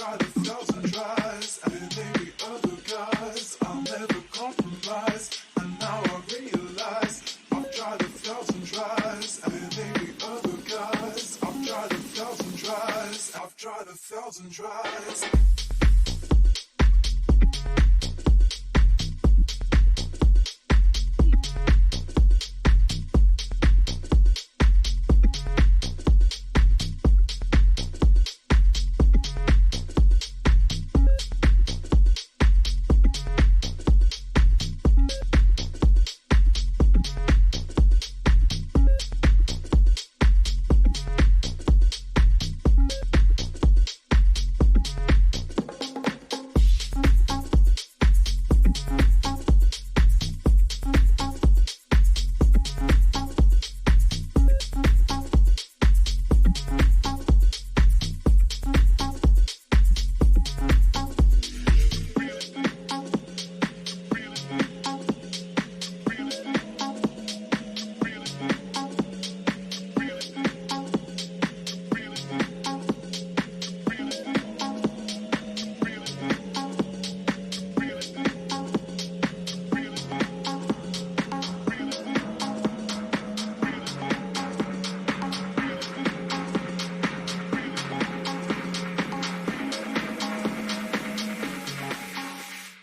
tried 1,000 tries, and maybe other guys. I'll never compromise, and now I realize I've tried 1,000 tries, and maybe other guys. I've tried 1,000 tries. I've tried 1,000 tries.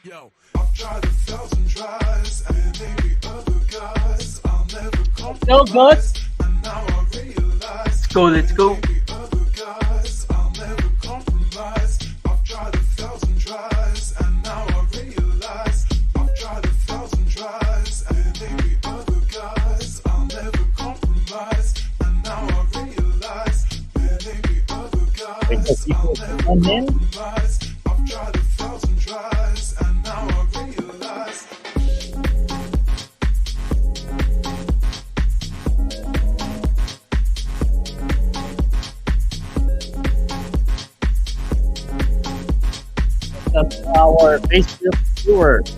Yo, I've tried 1,000 tries, and maybe other guys. I'll never So good. compromise, and now I realize. Let's go. Maybe other guys. I'll never compromise. I've tried 1,000 tries, and now I realize. I've tried 1,000 tries, and maybe other guys. I'll never compromise, and now I realize. Maybe other Wait guys. till I'll people never come in. compromise. I've tried 1,000 tries, and now I realize. That's our Facebook viewers.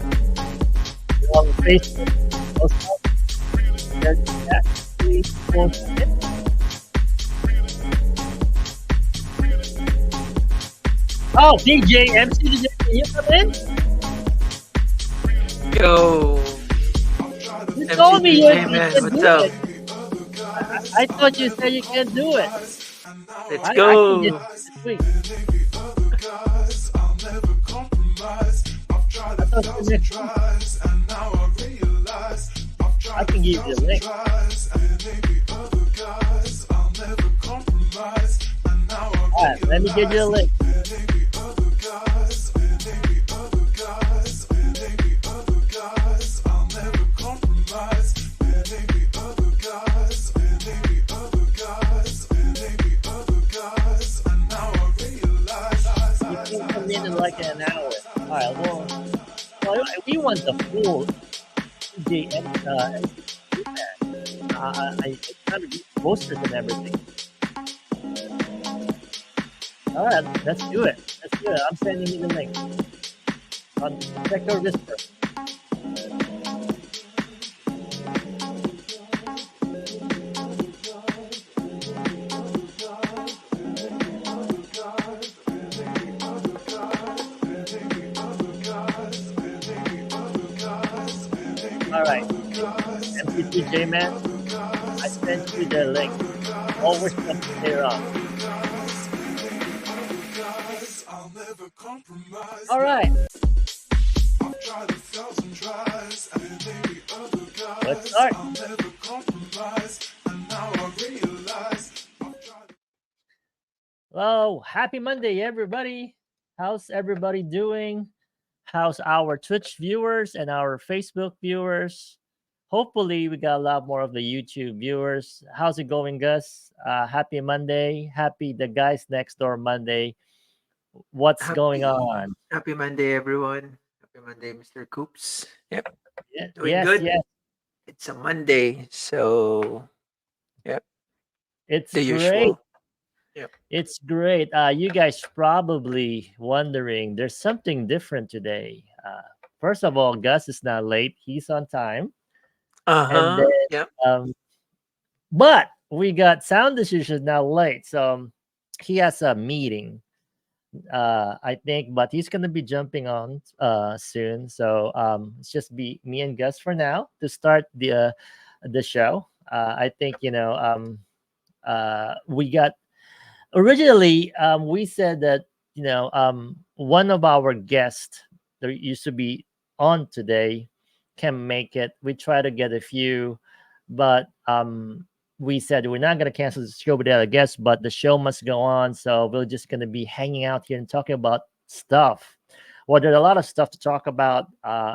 We're on Facebook. Also, there's actually posted. Oh, DJ, MC, DJ, can you come in? Yo, You MC told me you DJ can man, do what's up? it. I thought you said you can do it. Let's I can go. just this week. Maybe other guys. I'll never compromise. I've tried I thought you next week. 1,000 tries, and now I realize. I've I tried can give you the link. 1,000 tries, and maybe other guys. I'll never compromise, and now I All right, let me give you the link. maybe other guys. Maybe other guys. Maybe other guys. I'll never compromise. Maybe other guys. Maybe other guys. Maybe other guys. And now I realize. You can come in like an hour. All right, well, we want the full DJ I kind of posters and everything. All right, let's do it. Let's do it. I'm sending you the link. Check your whisper. All right, MCTJ man, I sent you the link. Always come to stay around. I'll never compromise. All right, I've tried 1,000 tries, and maybe other guys. let's start. I'll never compromise, and now I realize. I've tried. Hello, happy Monday, everybody. How's everybody doing? How's our Twitch viewers and our Facebook viewers? Hopefully, we got a lot more of the YouTube viewers. How's it going, Gus? Happy Monday. Happy the guys next door Monday. What's going on? Happy Monday, everyone. Happy Monday, Mr. Coops. Yep, doing Yes, good. yes. It's a Monday, so It's the great. usual. Yep. It's great. You guys probably wondering there's something different today. First of all, Gus is not late. He's on time. And then, Yep. but we got sound decisions now late. So he has a meeting. I think, but he's gonna be jumping on soon. So it's just be me and Gus for now to start the show. I think we got originally we said that one of our guests that used to be on today can make it. We try to get a few, but we said we're not going to cancel the show without a guest, but the show must go on, so we're just going to be hanging out here and talking about stuff. Well, there's a lot of stuff to talk about,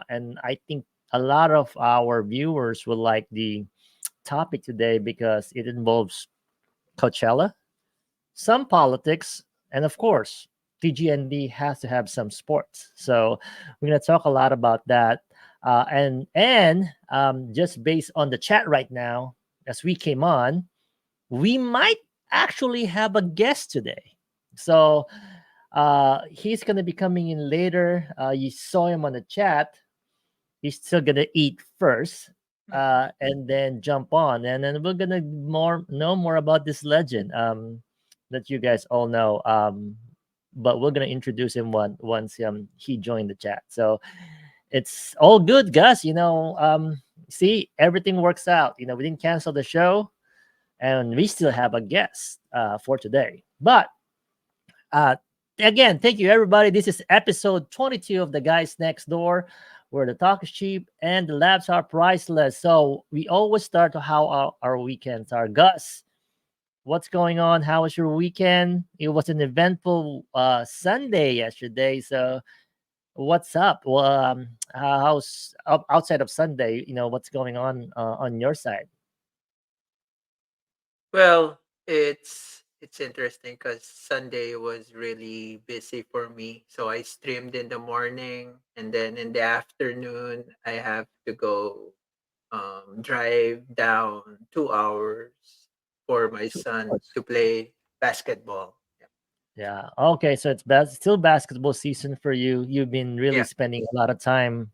and I think a lot of our viewers will like the topic today because it involves Coachella, some politics, and of course, TGND has to have some sports. So we're gonna talk a lot about that, and just based on the chat right now, as we came on, we might actually have a guest today. So he's gonna be coming in later. You saw him on the chat. He's still gonna eat first, and then jump on, and then we're gonna more know more about this legend that you guys all know. But we're gonna introduce him once he joined the chat. So it's all good, Gus. See, everything works out. We didn't cancel the show, and we still have a guest for today. But uh, again, thank you, everybody. This is episode 22 of The Guys Next Door, where the talk is cheap and the labs are priceless. So we always start to how our weekends are. Gus, what's going on? How was your weekend? It was an eventful Sunday yesterday. So what's up? Well, how's outside of Sunday? What's going on your side? Well, it's interesting because Sunday was really busy for me. So I streamed in the morning, and then in the afternoon I have to go drive down 2 hours for my son to play basketball. Yeah. Okay. So it's still basketball season for you. You've been really Yeah. spending a lot of time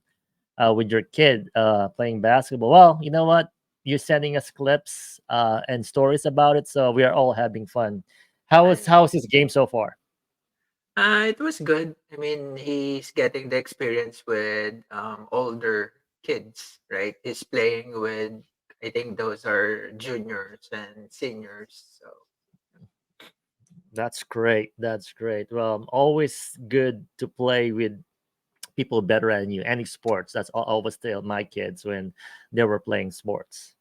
with your kid playing basketball. Well, you know what? You're sending us clips and stories about it, so we are all having fun. How I is know. his game so far? It was good. I mean, he's getting the experience with older kids, right? He's playing with, I think those are juniors and seniors. So, That's great. That's great. Well, always good to play with people better than you. Any sports. That's all I always tell my kids when they were playing sports.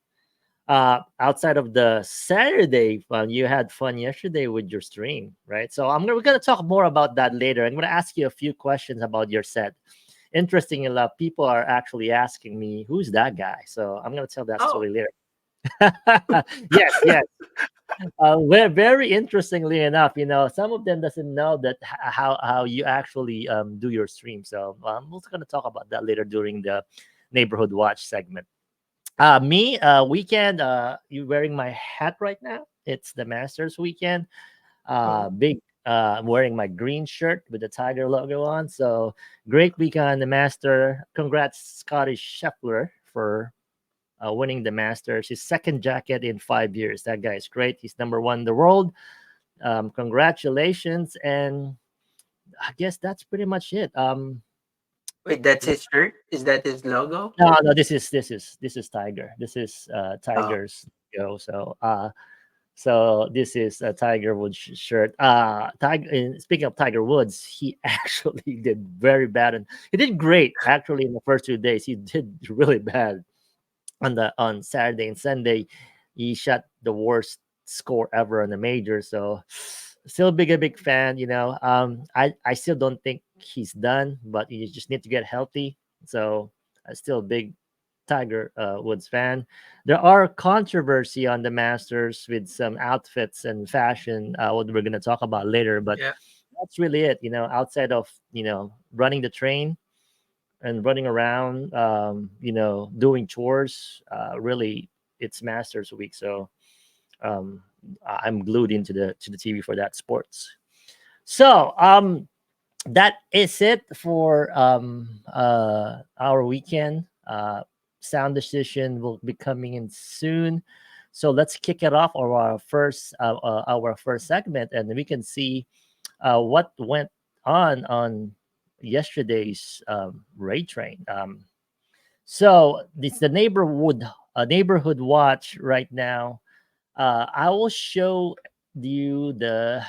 Outside of the Saturday fun, you had fun yesterday with your stream, right? So we're gonna talk more about that later. I'm gonna ask you a few questions about your set. Interesting enough, people are actually asking me who's that guy. So I'm gonna tell that oh, story later. Yes, yes. Very interestingly enough, some of them doesn't know that how you actually do your stream. So I'm also gonna talk about that later during the neighborhood watch segment. Me, weekend. You wearing my hat right now? It's the Masters weekend. oh, Big. I'm wearing my green shirt with the Tiger logo on. So great weekend on the Master. Congrats, Scotty Scheffler, for winning the Masters. His second jacket in 5 years. That guy is great. He's number one in the world. Congratulations, and I guess that's pretty much it. wait, that's his shirt? Is that his logo? No, no, this is Tiger. This is Oh, Tiger's go. So this is a Tiger Woods shirt. Speaking of Tiger Woods, he actually did very bad, and he did great actually in the first 2 days. He did really bad on Saturday and Sunday. He shot the worst score ever on the major. So still a big fan. I still don't think he's done, but you just need to get healthy. So I'm still a big Tiger Woods fan. There are controversy on the Masters with some outfits and fashion, what we're going to talk about later, but yeah. that's really it. Outside of running the train and running around, doing chores. Really, it's Masters week, so um, I'm glued into the TV for that sports. So that is it for our weekend. Sound decision will be coming in soon. So let's kick it off, or our first segment, and we can see what went on yesterday's raid train. So it's the neighborhood watch right now. I will show you the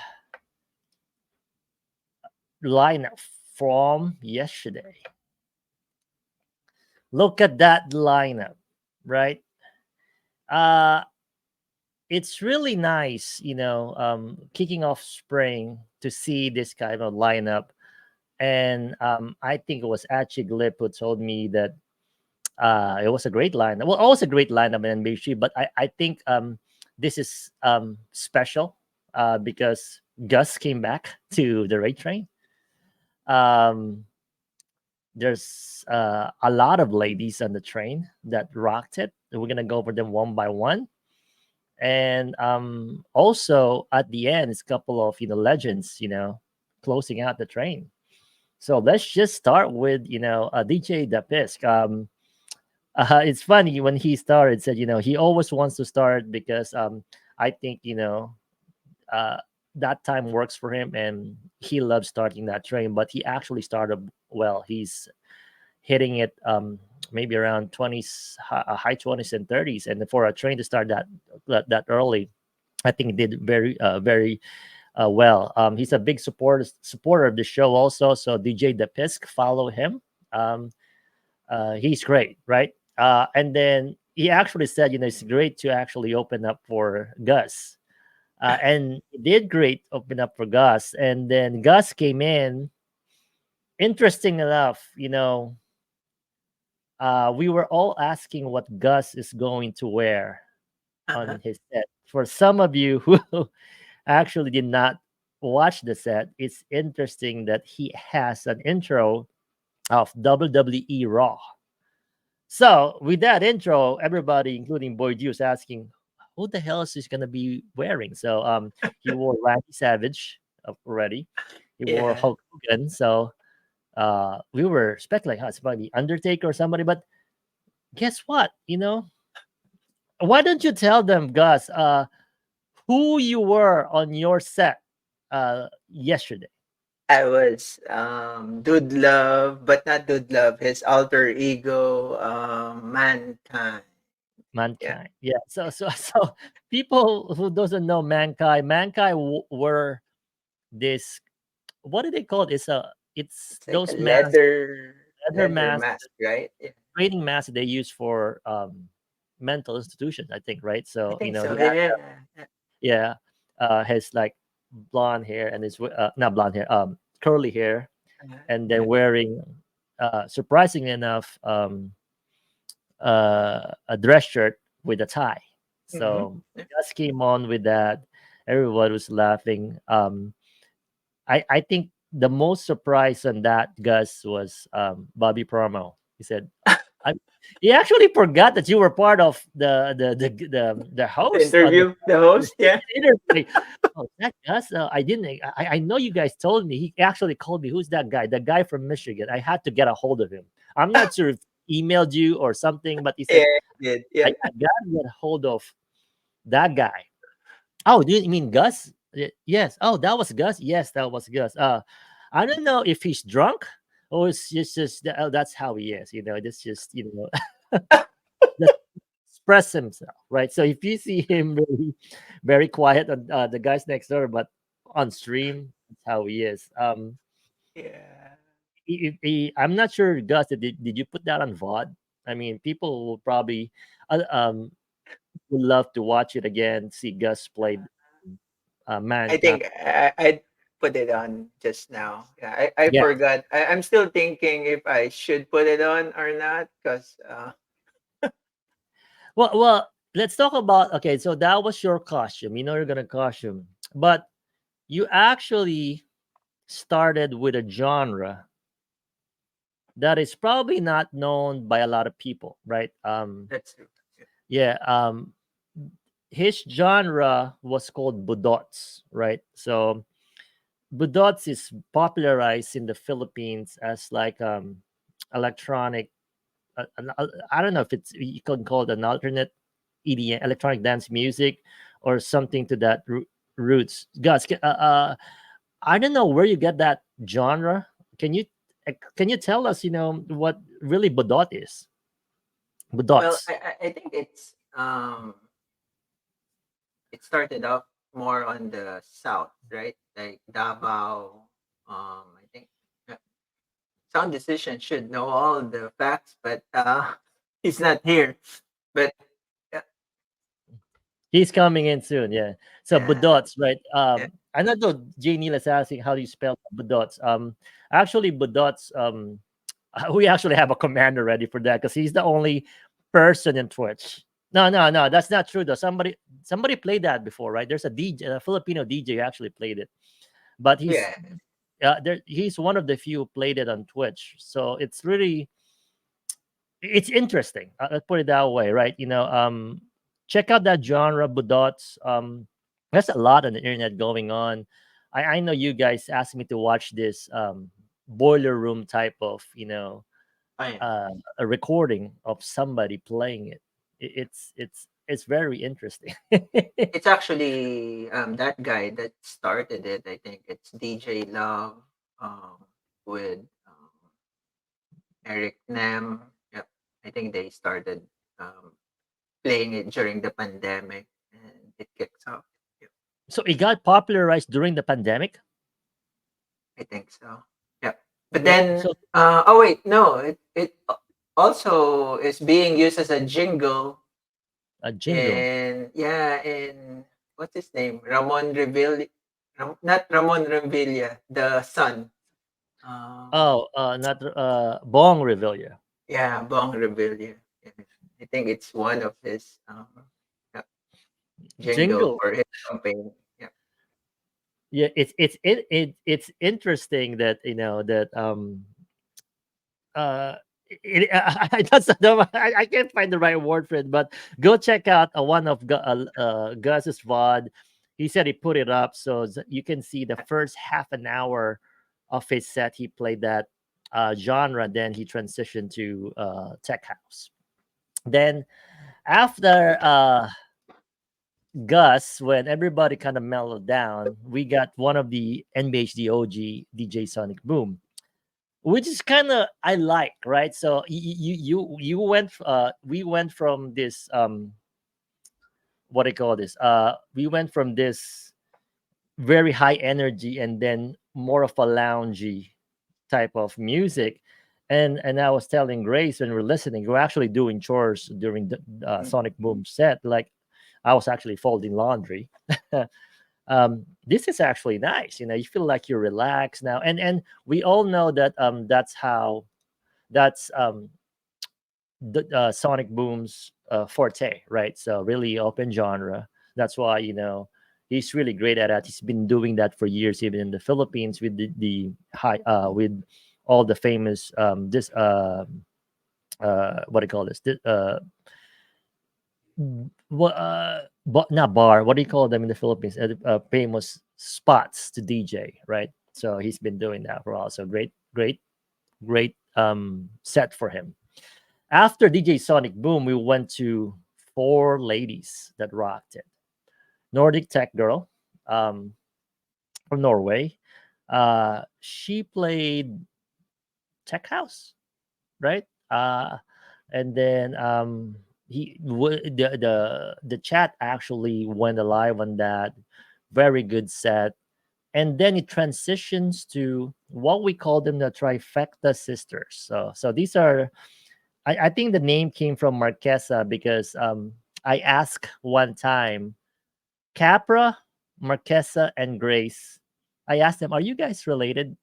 lineup from yesterday. Look at that lineup, right? Uh, it's really nice, kicking off spring to see this kind of lineup. And I think it was Achig Lip who told me that it was a great lineup. Well, always a great lineup in NBC, but I think this is special because Gus came back to the raid train. Um, there's a lot of ladies on the train that rocked it. We're gonna go over them one by one, and also at the end, it's a couple of legends, closing out the train. So let's just start with DJ Dapisk. It's funny when he started said he always wants to start because I think uh, that time works for him and he loves starting that train. But he actually started well. He's hitting it maybe around 20s, high 20s and 30s, and for a train to start that early, I think he did very well. He's a big supporter of the show also. So DJ Depisk, follow him. He's great, right? And then he actually said, it's great to actually open up for Gus. And he did great open up for Gus. And then Gus came in. Interesting enough, we were all asking what Gus is going to wear Uh-huh. on his set. For some of you who actually did not watch the set, it's interesting that he has an intro of WWE Raw. So with that intro, everybody, including Boy Juice, asking, "Who the hell is this gonna be wearing?" So he wore Randy Savage already. He wore Yeah. Hulk Hogan. So we were speculating, it's probably Undertaker or somebody. But guess what? Why don't you tell them, Gus, who you were on your set yesterday? I was Dude Love, but not Dude Love, his alter ego, Mankind. Yeah. Mankind. Yeah. So people who doesn't know Mankind were this. What do they call it? It's It's like a those masks, leather leather masks, mask, right? Yeah. training masks they use for mental institutions, I think, right? I So think so. he had, Yeah. yeah, his like blonde hair and his not blonde hair, curly hair, Uh-huh. and Yeah. then wearing, surprisingly enough, a dress shirt with a tie. Mm-hmm. So just came on with that. Everyone was laughing. I think the most surprise on that, Gus, was Bobby Promo. He said, I, he actually forgot that you were part of the The host on interview, the the host, yeah. interview. Like, oh, that Gus, I didn't. I know you guys told me. He actually called me. Who's that guy? The guy from Michigan. I had to get a hold of him. I'm not sure if he emailed you or something, but he Yeah, said I did. I, Yeah. I gotta get a hold of that guy. Oh, do you mean Gus? Yes. Oh, that was Gus. Yes, that was Gus. I don't know if he's drunk or it's just that, oh, that's how he is. This just just express himself, right? So if you see him really very quiet on the guys next door, but on stream, that's how he is. Yeah. I'm not sure, Gus. Did you put that on VOD? I mean, people will probably would love to watch it again. See Gus play I mankind. think I put it on just now. Yeah, I Yeah. forgot. I'm still thinking if I should put it on or not because Well, let's talk about, okay. So that was your costume. You're gonna costume, but you actually started with a genre that is probably not known by a lot of people, right? that's true. Yeah. His genre was called budots, right? So budots is popularized in the Philippines as like electronic. I don't know if it's you can call it an alternate EDM, electronic dance music, or something to that roots. Gus, I don't know where you get that genre. Can you can you tell us, what really Bodot is? Well, Bodots. I think it started off more on the south, right? Like Davao. I think uh, Sound Decision should know all the facts, but he's not here. But uh, He's coming in soon, yeah. So yeah, Bodots, right? yeah, I don't know. J Neil is asking how do you spell Bodots. Actually, Bodots. We actually have a commander ready for that because he's the only person in Twitch. No, no, no, that's not true though. Somebody played that before, right? There's a DJ, a Filipino DJ who actually played it, but yeah. he's one of the few who played it on Twitch. So it's interesting. Let's put it that way, right? Check out that genre, Budots. There's a lot on the internet going on. I know you guys asked me to watch this boiler room type of, Oh, yeah. uh, a recording of somebody playing it. It's very interesting. It's actually that guy that started it. I think it's DJ Love with Eric Nam. Yep. I think they started um, playing it during the pandemic and it kicks off. Yep. So it got popularized during the pandemic. I think so. Yep. But Yeah. then, So oh wait, no, also is being used as a jingle a jingle. in, yeah, in what's his name? Ramon Revilla, not Ramon Revilla, the son. Um, Oh, not Bong Revilla. yeah, Bong Revilla. Yeah. I think it's one of his yeah, jingle Jingle. for his campaign. Yeah. Yeah, it's interesting that that uh that's I can't find the right word for it, but go check out one of Gus's VOD. He said he put it up so you can see the first half an hour of his set. He played that genre, then he transitioned to tech house. Then after Gus, when everybody kind of mellowed down, we got one of the NBHD OG DJ Sonic Boom, which is kind of I like, right? So you went we went from this what do you call this? We went from this very high energy and then more of a loungy type of music. And I was telling Grace when we're listening, we're actually doing chores during the Mm. Sonic Boom set. Like I was actually folding laundry. This is actually nice. You feel like you're relaxed now, and we all know that that's the Sonic Boom's forte, right? So really open genre. That's why he's really great at it. He's been doing that for years, even in the Philippines with the high with all the famous this what do you call this? What but not bar, what do you call them in the Philippines, famous spots to DJ, right? So he's been doing that for a while. So great set for him. After DJ Sonic Boom, we went to four ladies that rocked it. Nordic Tech Girl, um, from Norway. She played Tech House, right? And then the chat actually went live on that. Very good set. And then it transitions to what we call them the trifecta sisters. So these are I think the name came from Marquesa because I asked one time Capra, Marquesa, and Grace. I asked them, "Are you guys related?"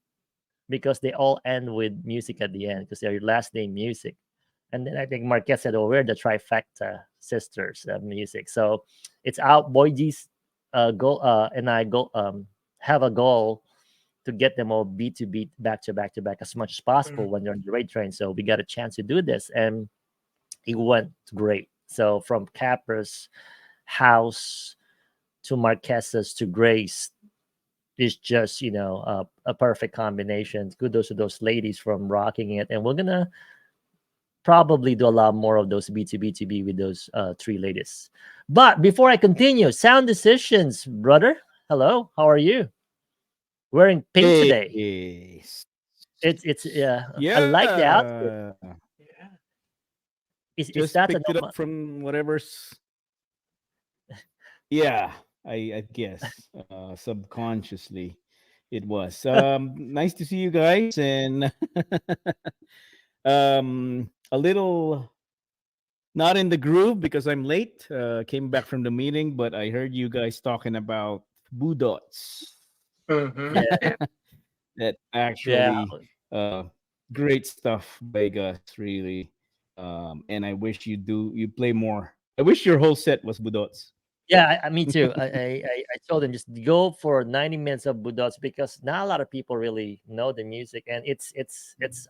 Because they all end with music at the end because their last name music. And then I think Marquez said, "Oh, we're the trifecta sisters of music." So it's out. Boyji's goal and I go have a goal to get them all beat to beat, back to back to back as much as possible Mm. when they're on the raid train. So we got a chance to do this, and it went great. So from Capra's house to Marquesas to Grace is just a perfect combination. Kudos to those ladies from rocking it, and we're gonna probably do a lot more of those B2B2B with those three ladies. But before I continue, Sound Decisions, brother. Hello, how are you? wearing pink today. Yes. It's I like the outfit. Yeah. Yeah. Is Just that a picked it up from whatever's. Yeah, I guess subconsciously it was. Nice to see you guys, and a little not in the groove because I'm late. Came back from the meeting, but I heard you guys talking about budots. Mm-hmm. yeah Yeah. That yeah actually great stuff by Gus, really. And I wish you play more. I wish your whole set was budots. yeah me too. I told him just go for 90 minutes of budots because not a lot of people really know the music and it's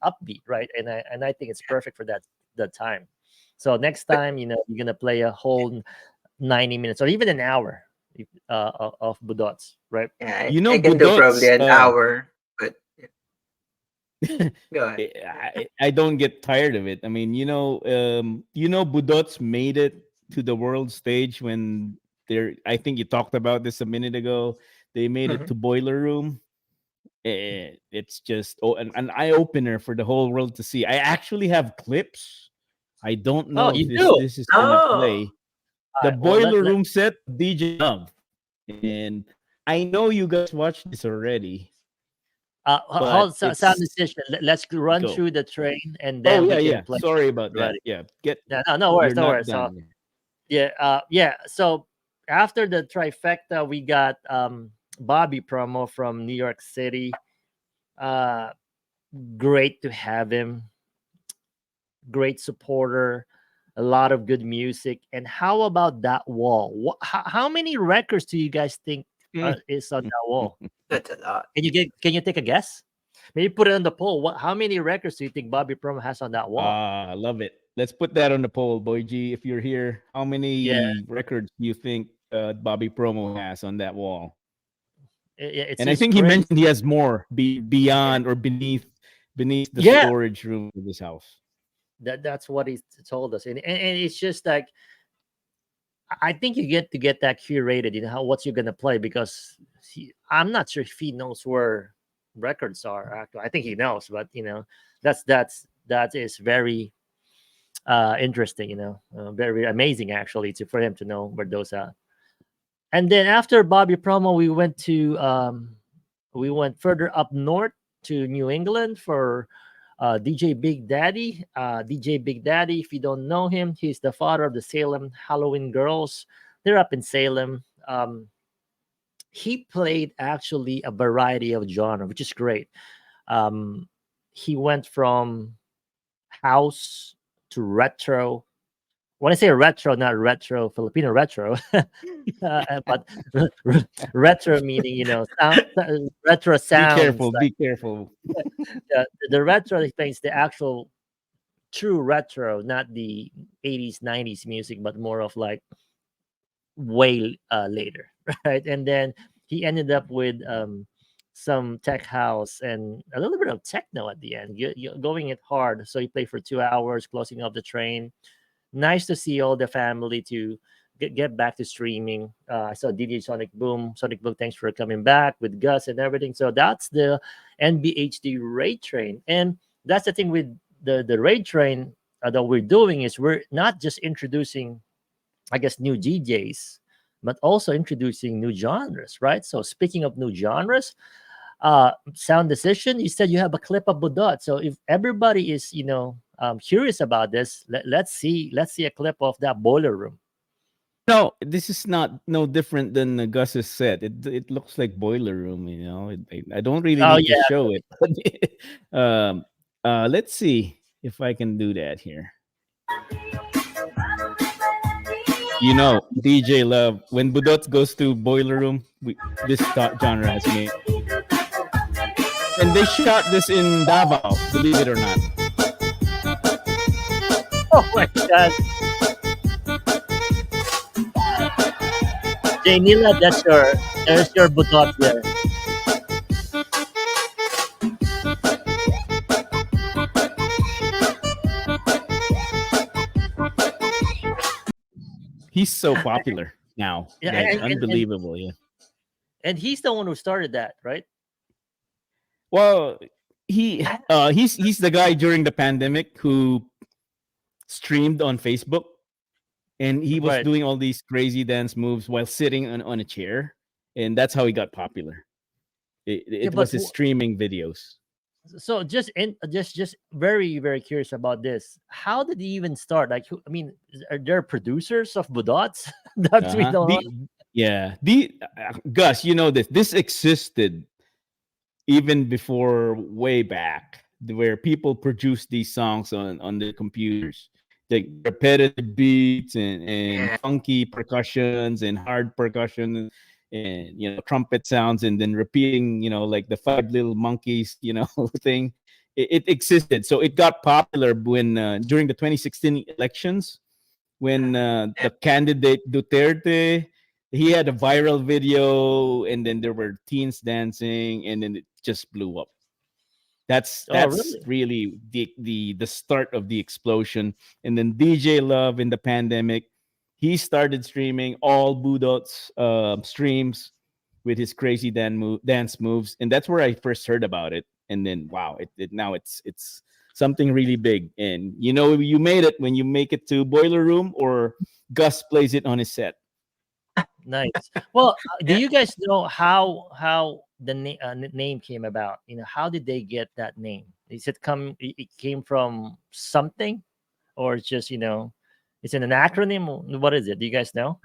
upbeat, right? And I think it's perfect for that time. So next But time, you're gonna play a whole 90 minutes or even an hour of budots, right? yeah, You know, I can do probably budots. an hour. But yeah, go ahead. I don't get tired of it. I mean, budots made it to the world stage when they're. I think you talked about this a minute ago. They made it Mhm. to Boiler Room. It's just an eye opener for the whole world to see. I actually have clips. I don't Oh, know if you this do. this is gonna Oh, play All the right. Well, Boiler Room set of DJ Love, and I know you guys watched this already, but hold sound it's musician. Let's run go. through the train and Oh then we yeah, can yeah. play Sorry about that. ready. Yeah, get No, no, no you're worries, no not worries. So done. yeah. So after the trifecta, we got Bobby promo from New York City. Uh, Great to have him. Great supporter. A lot of good music. And how about that wall? How many records do you guys think is on that wall? that's a lot. Can you take a guess? Maybe put it on the poll. How many records do you think Bobby Promo has on that wall? Love it. Let's put that on the poll, Boy G. If you're here, how Yeah, many records do you think Bobby Promo has on that wall? it's And I his think he print. mentioned he has more Yeah. beyond or beneath the Yeah, storage room of his house. that's what he told us, and it's just like I think you get to get that curated. How what you're gonna play because I'm not sure if he knows where records are. Actually, I think he knows, but that is very interesting. Very amazing actually to for him to know where those are. And then after Bobby promo, we went further up north to New England for DJ Big Daddy. DJ Big Daddy, if you don't know him, he's the father of the Salem Halloween Girls. They're up in Salem. He played actually a variety of genre, which is great. Um, he went from house to retro. When I say retro, not retro Filipino retro, but retro meaning retro Be sounds careful. like Be careful. the retro things, the actual true retro, not the 80s 90s music, but more of like way later, right? And then he ended up with some tech house and a little bit of techno at the end, going it hard. So he played for 2 hours, closing up the train. Nice to see all the family to get back to streaming. I saw DJ Sonic Boom. Sonic Boom, thanks for coming back with Gus and everything. So that's the NBHD raid train. And that's the thing with the raid train that we're doing is we're not just introducing, I guess, new DJs, but also introducing new genres, right? So speaking of new genres, sound decision, you said you have a clip of Budot. So if everybody is curious about this, let's see a clip of that boiler room. No, this is not no different than Gus's set. It looks like Boiler Room. I don't really Oh need to yeah, show it. um, let's see if I can do that here. DJ Love, when Budot goes to Boiler Room, genre has made. And they shot this in Davao, believe it or not. oh my god, Janila, there's your Budot there. He's so popular now. Yeah, Like and unbelievable, yeah. he's the one who started that, right? Well, he's the guy during the pandemic who streamed on Facebook, and he was Right. doing all these crazy dance moves while sitting on a chair, and that's how he got popular. Yeah, It but was his streaming videos. so just very curious about this. How did he even start? Like, who, I mean, are there producers of Budots that we Uh-huh. don't know? The Gus, you know this. This existed even before way back, where people produce these songs on their computers, like repetitive beats and Yeah. funky percussions and hard percussion and trumpet sounds, and then repeating, like the five little monkeys, thing. It existed, so it got popular when during the 2016 elections, when Yeah. the candidate Duterte, he had a viral video, and then there were teens dancing, and then it just blew up. that's Oh, that's really? really the start of the explosion. And then DJ Love in the pandemic, he started streaming all Budot's streams with his crazy dance moves, and that's where I first heard about it. And then wow, now it's something really big. And you made it when you make it to Boiler Room, or Gus plays it on his set. Nice. Well, do Yeah. you guys know how the name came about? You know, how did they get that name? Is it come? It came from something, or it's just it's an acronym? What is it? Do you guys know?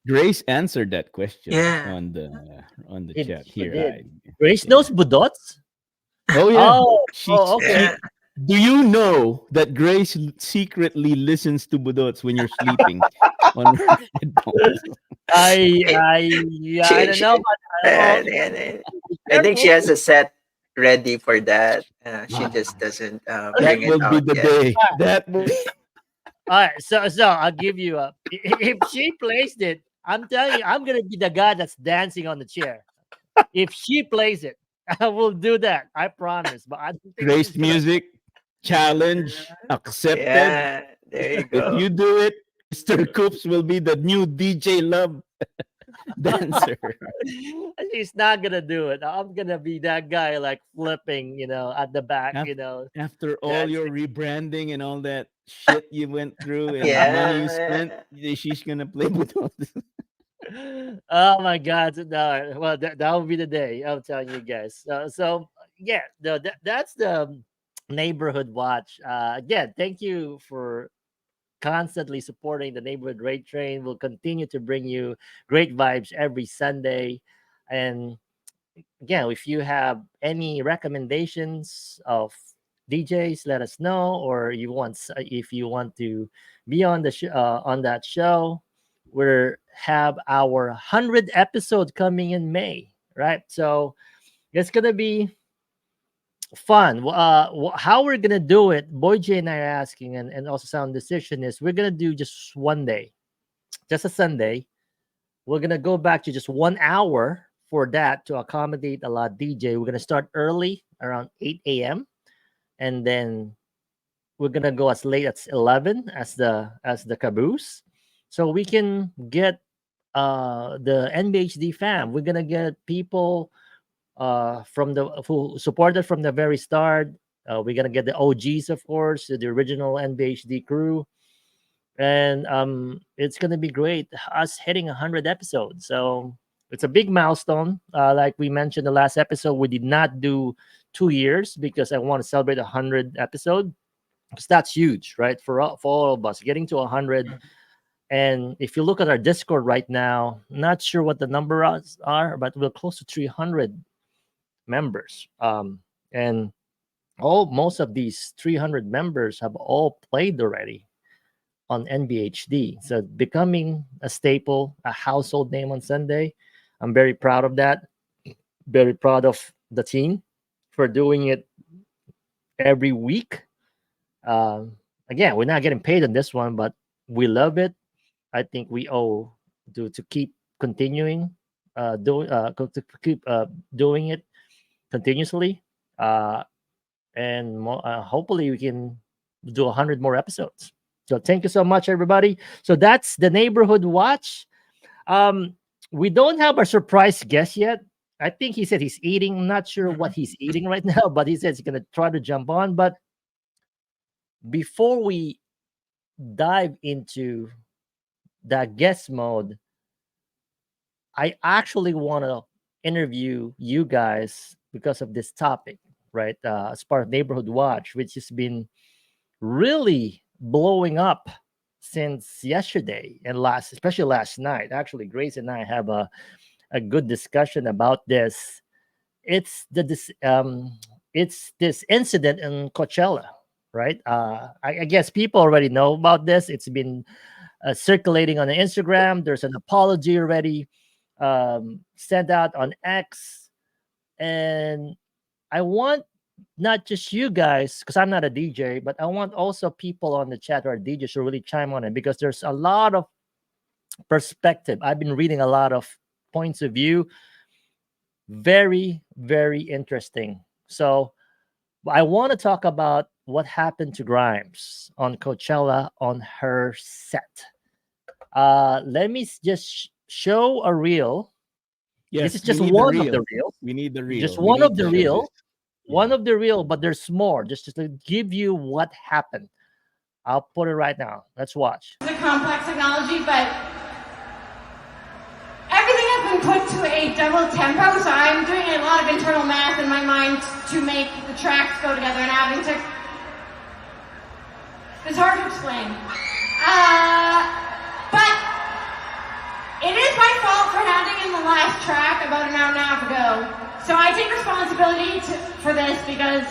Grace answered that question Yeah. on the It chat she here. did. I Grace knows Yeah. Budots. Oh yeah. Oh, She oh, okay. Yeah. she Do you know that Grace secretly listens to Budots when you're sleeping on her headphones? It, Yeah, I she, don't she, know, but well, and be I think she careful. has a set ready for that. She Ah, just doesn't that bring it will be out the yet. day. That will be All right, so I'll give you a. If she placed it, I'm telling you, I'm gonna be the guy that's dancing on the chair. If she plays it, I will do that. I promise. But I don't think Grace she's gonna. music challenge accepted. Yeah, there you If go. you do it, Mr. Coops will be the new DJ Love dancer. She's not gonna do it. I'm gonna be that guy like flipping, at the back, Af- After all your dancing. rebranding and all that shit you went through and money you spent, Yeah. she's gonna play Budots. Oh my God! No, well, that will be the day. I'm telling you guys. So yeah, that's the neighborhood watch. Again, thank you for constantly supporting the neighborhood rate train. We'll continue to bring you great vibes every Sunday. And again, if you have any recommendations of DJs, let us know. Or if you want to be on on that show, we have our 100 episode coming in May, right? So it's gonna be fun. How we're gonna do it? Boy J and I are asking, and also Sound Decision is we're gonna do just one day, just a Sunday. We're gonna go back to just 1 hour for that to accommodate a lot of DJ. We're gonna start early around 8 a.m. and then we're gonna go as late as 11 as the caboose, so we can get the NBHD fam. We're gonna get people from the who supported from the very start. We're gonna get the OGs, of course, the original NBHD crew, and it's gonna be great. Us hitting 100 episodes, so it's a big milestone. Like we mentioned the last episode, we did not do 2 years because I want to celebrate 100 episode because that's huge, right? For all of us, getting to 100. And if you look at our Discord right now, not sure what the numbers are, but we're close to 300 members. And most of these 300 members have all played already on NBHD. So becoming a staple, a household name on Sunday. I'm very proud of that. Very proud of the team for doing it every week. Um, Again, we're not getting paid on this one, but we love it. I think we owe to keep continuing to keep doing it continuously. Uh, and hopefully we can do 100 more episodes. So thank you so much, everybody. So that's the neighborhood watch. Um, we don't have a surprise guest yet. I think he said he's eating. I'm not sure what he's eating right now, but he says he's gonna try to jump on. But before we dive into that guest mode, I actually want to interview you guys because of this topic, right? As part of Neighborhood Watch, which has been really blowing up since yesterday and last, especially last night. Actually, Grace and I have a good discussion about this. It's it's this incident in Coachella, right? I guess people already know about this. It's been circulating on the Instagram. There's an apology already sent out on X, and I want not just you guys, because I'm not a DJ, but I want also people on the chat who are DJs to really chime on it because there's a lot of perspective. I've been reading a lot of points of view. Very, very interesting. So I want to talk about what happened to Grimes on Coachella on her set. Let me just show a reel. Yes, This is we just need the one of the reel. reels. We need the reel. Just We one need of to the show reel. this. One Yeah. of the real, but there's more. Just to give you what happened. I'll put it right now. Let's watch. It's a complex technology, but everything has been put to a double tempo, so I'm doing a lot of internal math in my mind to make the tracks go together and having to. It's hard to explain. But it is my fault for having in the last track about an hour and a half ago. So I take responsibility for this because,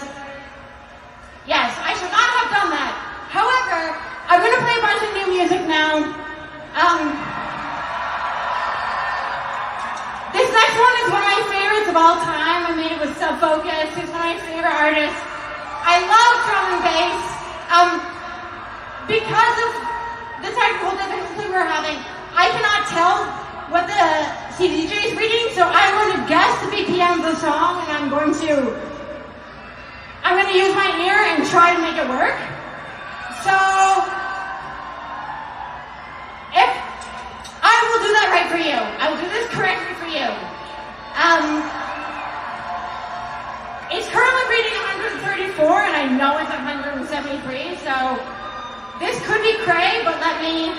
yes, I should not have done that. However, I'm going to play a bunch of new music now. This next one is one of my favorites of all time. I made it with Sub Focus. He's one of my favorite artists. I love drum and bass. Because of the technical difficulty we're having, I cannot tell what the CDJ is reading, so I'm going to guess the BPM of the song, and I'm going to use my ear and try to make it work. So, if I will do that right for you, I will do this correctly for you. It's currently reading 134, and I know it's 173, so this could be cray, but let me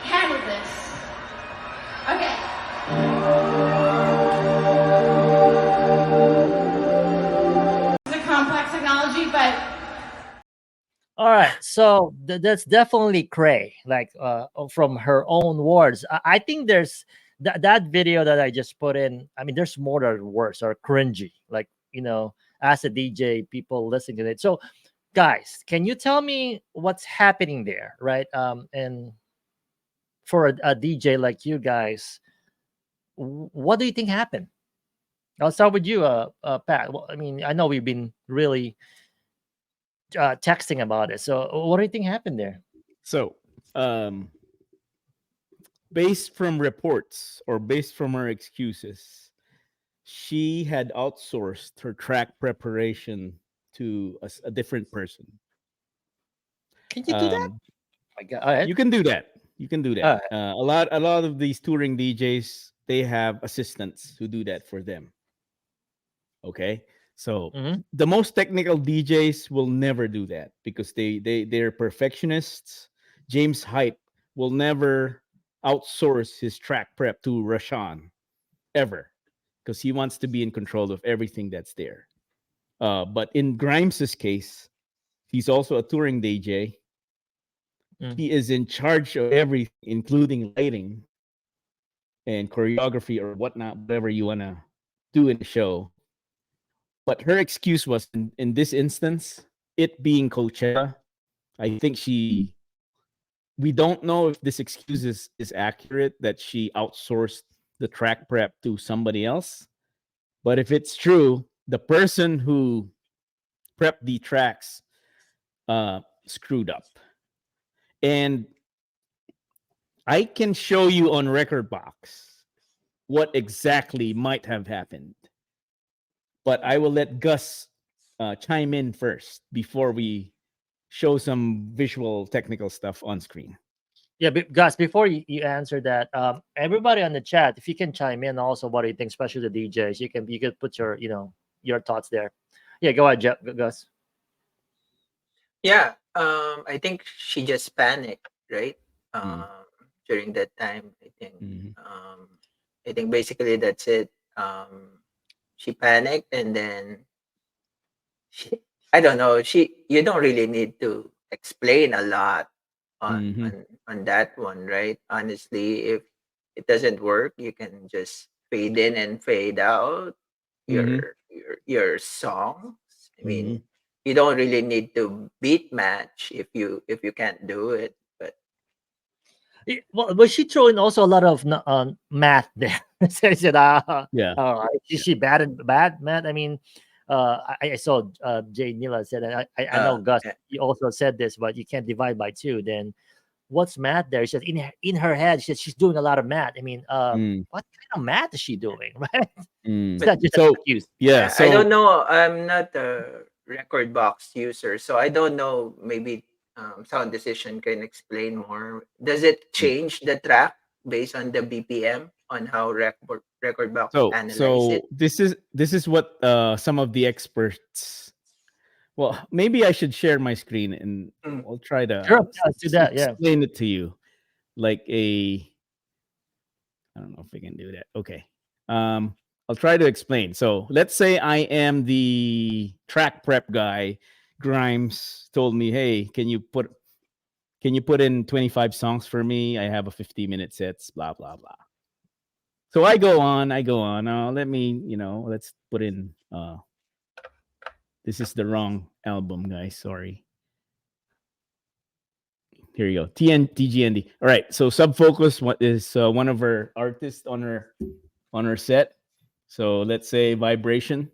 handle this. Okay. It's a complex technology, but All right. So that's definitely Cray, like from her own words. I think there's that video that I just put in. I mean, there's more that are worse or cringy. Like, as a DJ, people listening to it. So, guys, can you tell me what's happening there, right? And for a DJ like you guys, what do you think happened? I'll start with you, Pat. Well, I mean, I know we've been really texting about it. So, what do you think happened there? So, based from reports or based from her excuses, she had outsourced her track preparation to a different person. Can you do that? Um, My God. All right. you can do that. You can do that. Alright. A lot of these touring DJs, they have assistants who do that for them. Okay, so Mhm. the most technical DJs will never do that because they're perfectionists. James Hype will never outsource his track prep to Rashawn ever because he wants to be in control of everything that's there. But in Grimes's case, he's also a touring DJ. Mm. He is in charge of everything, including lighting and choreography or whatnot, whatever you want to do in the show. But her excuse was in this instance, it being Coachella, I think we don't know if this excuse is accurate that she outsourced the track prep to somebody else. But if it's true, the person who prepped the tracks screwed up. And I can show you on Record Box what exactly might have happened. But I will let Gus chime in first before we show some visual technical stuff on screen. Yeah, Gus, before you answer that, everybody on the chat, if you can chime in also, what do you think, especially the DJs? You could put your your thoughts there. Yeah, go ahead, Gus. Yeah, I think she just panicked, right? Mm, During that time, mhm, I think basically that's it. She panicked, and then she, I don't know. You don't really need to explain a lot on mhm, on that one, right? Honestly, if it doesn't work, you can just fade in and fade out mhm, your songs. I mhm. mean, you don't really need to beat match if you can't do it. But Well, was she throwing also a lot of math there? Said, Yeah. is she bad at bad math? I mean, I saw Jay Nila said, and I know Gus, yeah. you also said this, but you can't divide by two. Then what's math there? She said in her head, she's doing a lot of math. I mean, Mm, what kind of math is she doing? Right? It's mm. But not just an So excuse. yeah. I don't So know. I'm not a record box user, so I don't know. Maybe Sound Decision can explain more. Does it mm, change the track based on the BPM on how record box analyze so it? this is what some of the experts. Well, maybe I should share my screen and Mm. I'll try Sure, to yeah, let's do that. Yeah. explain it to you like a. I don't know if we can do that. Okay. Um, I'll try to explain. So let's say I am the track prep guy. Grimes told me, "Hey, can you put in 25 songs for me? I have a 50-minute sets, blah blah blah." So I go on. Let me, let's put in this is the wrong album, guys. Sorry. Here you go. TGND. All right. So Subfocus is one of our artists on her set. So let's say Vibration.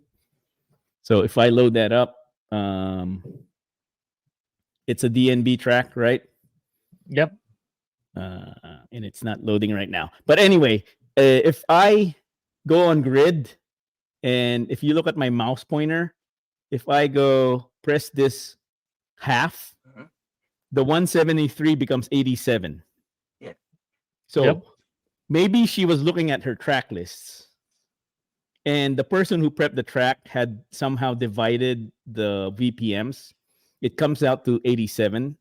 So if I load that up, um, it's a DNB track, right? Yep. And it's not loading right now. But anyway, if I go on grid, and if you look at my mouse pointer, if I go press this half, Mhm. the 173 becomes 87. Yeah. Yep. So maybe she was looking at her track lists, and the person who prepped the track had somehow divided the VPMs. It comes out to 87.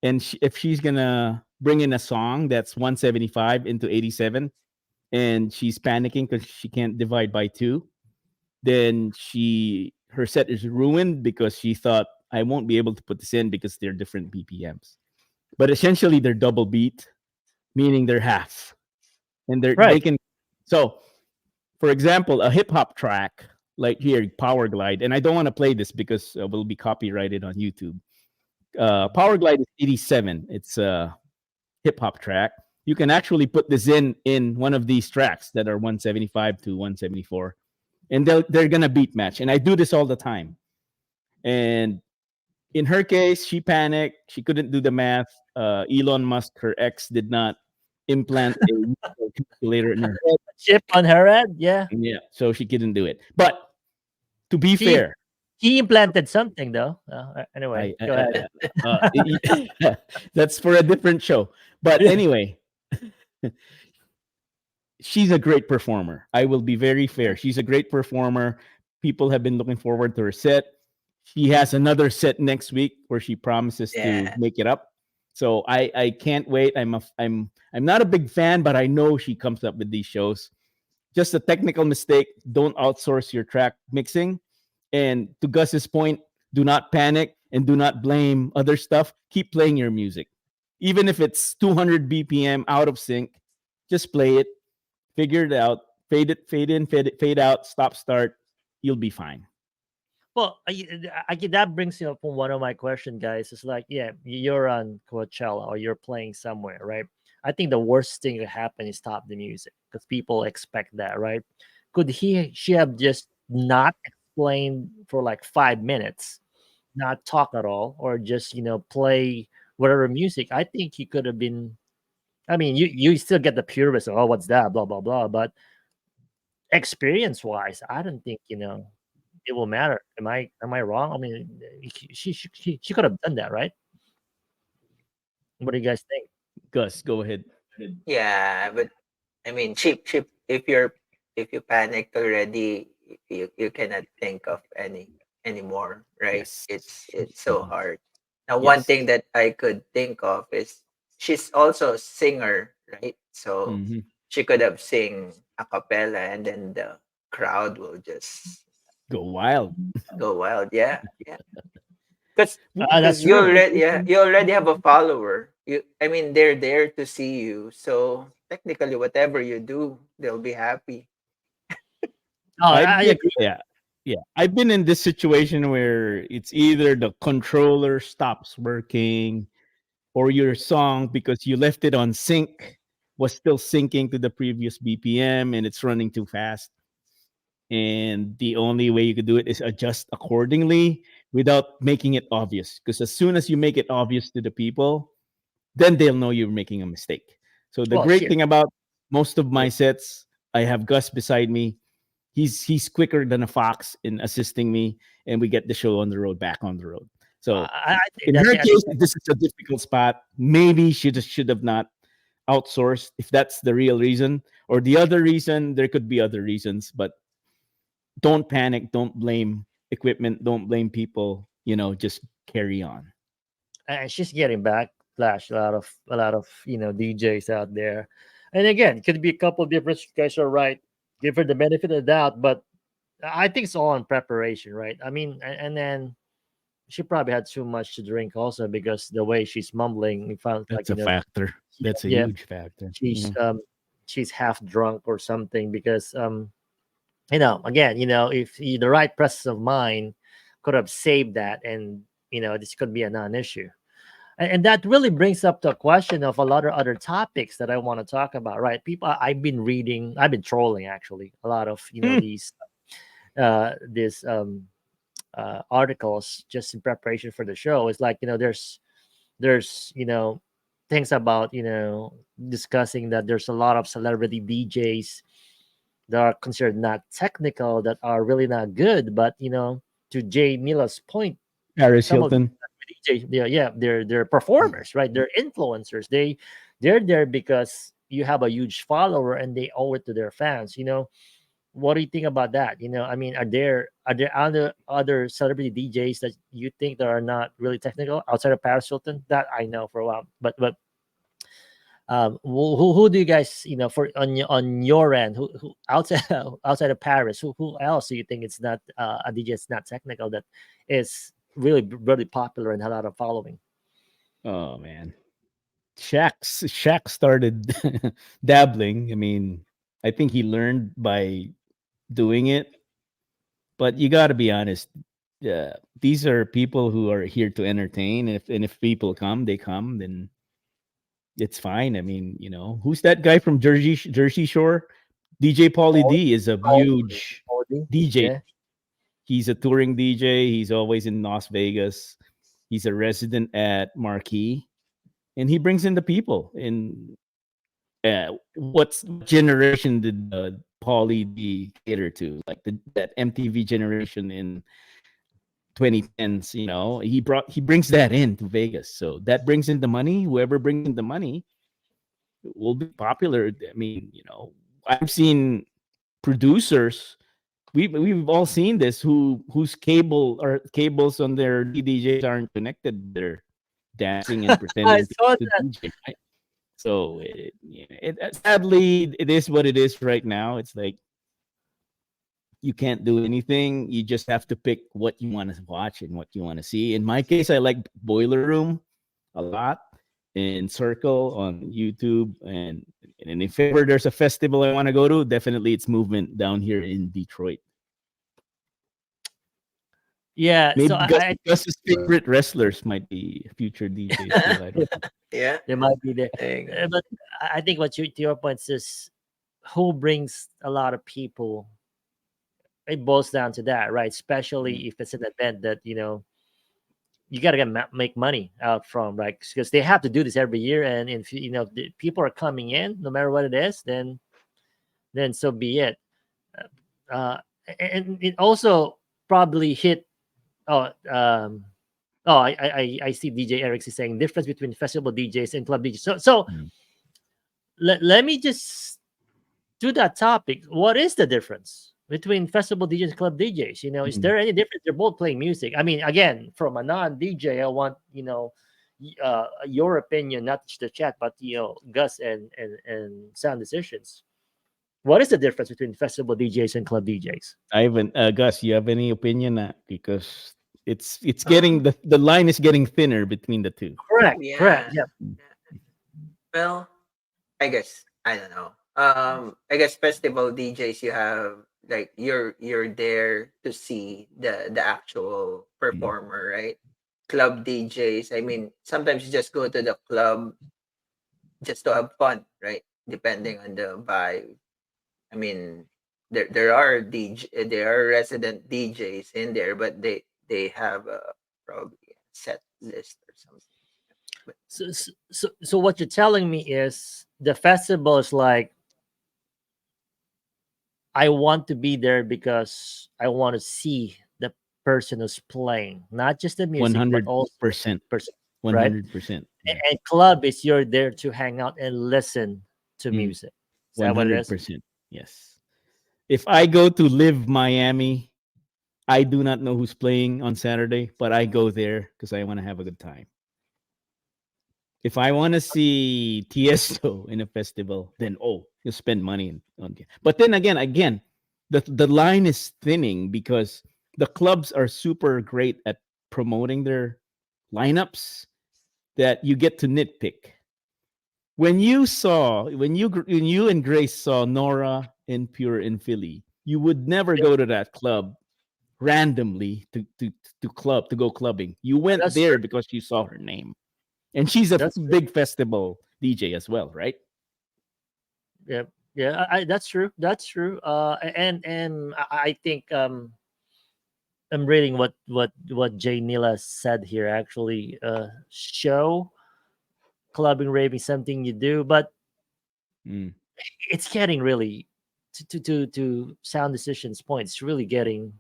And if she's gonna bring in a song that's 175 into 87, and she's panicking because she can't divide by two, then her set is ruined because she thought I won't be able to put this in because they're different BPMs. But essentially they're double beat, meaning they're half. And they Right. can. So for example, a hip hop track like here, Power Glide, and I don't want to play this because we'll be copyrighted on YouTube. Power Glide is 87. It's a hip hop track. You can actually put this in one of these tracks that are 175 to 174, and they're gonna beat match. And I do this all the time. And in her case, she panicked. She couldn't do the math. Elon Musk, her ex, did not implant a calculator in her head. Chip on her head. Yeah. Yeah, so she couldn't do it. But to be He fair, he implanted something though. Anyway, I go ahead. that's for a different show. But Yeah. anyway, she's a great performer. I will be very fair. She's a great performer. People have been looking forward to her set. She has another set next week where she promises to Yeah. make it up. So I can't wait. I'm not a big fan, but I know she comes up with these shows. Just a technical mistake. Don't outsource your track mixing. And to Gus's point, do not panic and do not blame other stuff. Keep playing your music. Even if it's 200 BPM out of sync, just play it, figure it out, fade in, fade out, stop, start. You'll be fine. Well, that brings me up on one of my questions, guys. It's like, yeah, you're on Coachella or you're playing somewhere, right? I think the worst thing that happen is stop the music because people expect that, right? Could she have just not explained for like 5 minutes, not talk at all, or just play whatever music? I think he could have been. I mean, you still get the purist. Oh, what's that? Blah blah blah. But experience wise, I don't think it will matter. Am I wrong? I mean, she could have done that, right? What do you guys think? Gus, go ahead. Yeah, but I mean, cheap. If you panicked already, you cannot think of anymore, right? Yes. It's so Mhm. hard. Now, one Yes. thing that I could think of is she's also a singer, right? So Hmm. she could have sing a cappella, and then the crowd will just Go wild. go wild. Yeah, yeah. Because That's you true. already, yeah, you already have a follower. I mean, they're there to see you. So technically, whatever you do, they'll be happy. Oh, I've I been, agree. yeah, yeah. I've been in this situation where it's either the controller stops working or your song, because you left it on sync, was still syncing to the previous BPM and it's running too fast. And the only way you could do it is adjust accordingly without making it obvious. Because as soon as you make it obvious to the people, then they'll know you're making a mistake. So the Well, great shit. thing about most of Yeah. my sets, I have Gus beside me. He's quicker than a fox in assisting me, and we get the show on the road, back on the road. So in her I think case, this is a difficult spot. Maybe she just should have not outsourced, if that's the real reason. Or the other reason, there could be other reasons, but don't panic, don't blame equipment, don't blame people, just carry on. and she's getting backlash. A lot of DJs out there, and again, could be a couple of different. You guys are right. Give her the benefit of the doubt, but I think it's all in preparation, right? I mean, and then she probably had too much to drink also because the way she's mumbling, it felt like That's a factor. That's a yeah, huge factor. she's um she's half drunk or something because again, if the right presence of mind could have saved that, and this could be a non-issue. And that really brings up the question of a lot of other topics that I want to talk about, right? I've been reading, I've been trolling actually a lot of Hmm. these articles just in preparation for the show. It's like there's things about discussing that there's a lot of celebrity DJs that are considered not technical, that are really not good, but to Jay Mila's point, Paris some of Hilton. DJ, they're performers, right? They're influencers. They're there because you have a huge follower and they owe it to their fans. What do you think about that? I mean, are there other celebrity DJs that you think that are not really technical outside of Paris Hilton? That I know for a while, but who do you guys for on your end, who outside outside of Paris, who else do you think it's not a DJ is not technical that is really popular and had a lot of following? Oh man. Shaq started dabbling. I mean, I think he learned by doing it, but you got to be honest. These are people who are here to entertain. And if people come, they come. Then it's fine. I mean, who's that guy from Jersey Shore? DJ Pauly Paul, D is a Paul, huge Paul, DJ. yeah. He's a touring DJ. He's always in Las Vegas. He's a resident at Marquee, and he brings in the people. And what generation did Pauly D cater to? Like that MTV generation in 2010s. He brings that in to Vegas, so that brings in the money. Whoever brings in the money will be popular. I mean, I've seen producers. We've all seen this whose cables on their DJs aren't connected. They're dancing and I pretending saw to that. DJ. Right? So sadly, it is what it is right now. It's like you can't do anything. You just have to pick what you want to watch and what you want to see. In my case, I like Boiler Room a lot, and Circle on YouTube. And if ever there's a festival I want to go to, definitely it's Movement down here in Detroit. Yeah, so Maybe Gus's favorite wrestlers might be future DJs too. I don't know. Yeah. they might be there. There you go. But I think to your point is who brings a lot of people. It boils down to that, right? Especially if it's an event that you got to make money out from, right? Because they have to do this every year, and if the people are coming in, no matter what it is, then so be it. Uh, and it also probably hit. Oh, Oh, I see DJ Eric is saying difference between festival DJs and club DJs. So Mm. let me just do that topic. What is the difference between festival DJs and club DJs? Is Mm. there any difference? They're both playing music. I mean, again, from a non DJ, I want your opinion, not just the chat, but Gus and Sound Decisions. What is the difference between festival DJs and club DJs? Ivan, Gus, you have any opinion? Because it's getting Um, the line is getting thinner between the two. Correct, correct. yeah. Yeah, Mm. Well, I guess I don't know. I guess festival DJs, you have like you're there to see the actual Mm. performer, right? Club DJs, I mean, sometimes you just go to the club just to have fun, right? Depending on the vibe. I mean, there are resident DJs in there, but they have a probably a set list or something. But so what you're telling me is the festival is like, I want to be there because I want to see the person who's playing, not just the One music, but hundred also percent. person, One right? hundred percent. And, Yeah. and club is you're there to hang out and listen to Mm. music. Is One that what it hundred is? percent. Yes. If I go to Live Miami, I do not know who's playing on Saturday, but I go there because I want to have a good time. If I want to see Tiesto in a festival, then you spend money on. But then again, the line is thinning because the clubs are super great at promoting their lineups that you get to nitpick. When you and Grace saw Nora and Pure in Philly, you would never Yeah, go to that club randomly to go clubbing. You went that's true. there because you saw her name, and she's a That's true. big festival DJ as well, right? Yeah, yeah. That's true. That's true. And I think I'm reading what Jay Nila said here. Actually, show clubbing raving something you do, but Mm. it's getting really to Sound Decisions point. It's really getting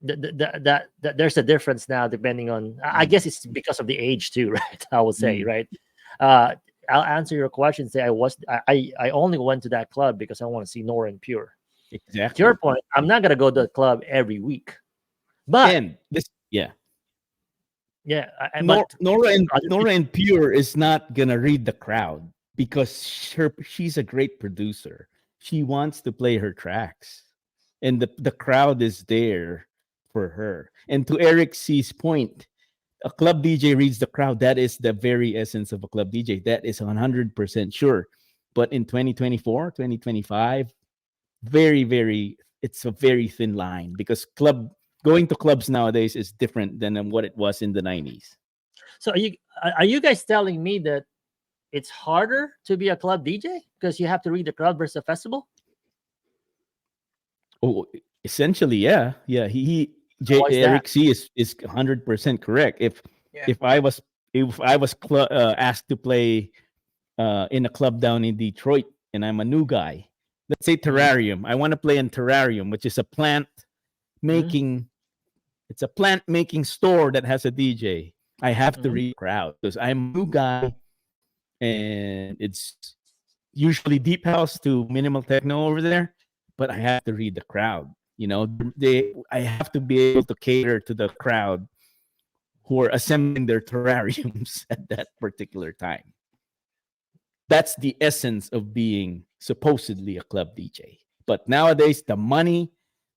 that there's a difference now depending on. I Mm. guess it's because of the age too, right? I would say, Mm. right. uh I'll answer your question. Say I only went to that club because I want to see Nora and Pure. To your Exactly. point, I'm not gonna go to the club every week, but And this, yeah, yeah, but other Nora people, and Pure is not gonna read the crowd because she's a great producer. She wants to play her tracks, and the crowd is there for her. And to Eric C's point, a club DJ reads the crowd. That is the very essence of a club DJ. That is 100% sure. But in 2024, 2025, it's a very thin line because club going to clubs nowadays is different than what it was in the 90s. so are you guys telling me that it's harder to be a club DJ because you have to read the crowd versus a festival? Oh, essentially, yeah, yeah. Why is that? Eric C is 100% correct. yeah, If I was asked to play in a club down in Detroit, and I'm a new guy, let's say Mhm, Terrarium. I want to play in Terrarium, which is a mhm, making. It's a plant making store that has a DJ. I have to mhm. read the crowd because I'm a new guy, and it's usually deep house to minimal techno over there. But I have to read the crowd. I have to be able to cater to the crowd who are assembling their terrariums at that particular time. That's the essence of being supposedly a club DJ. But nowadays, the money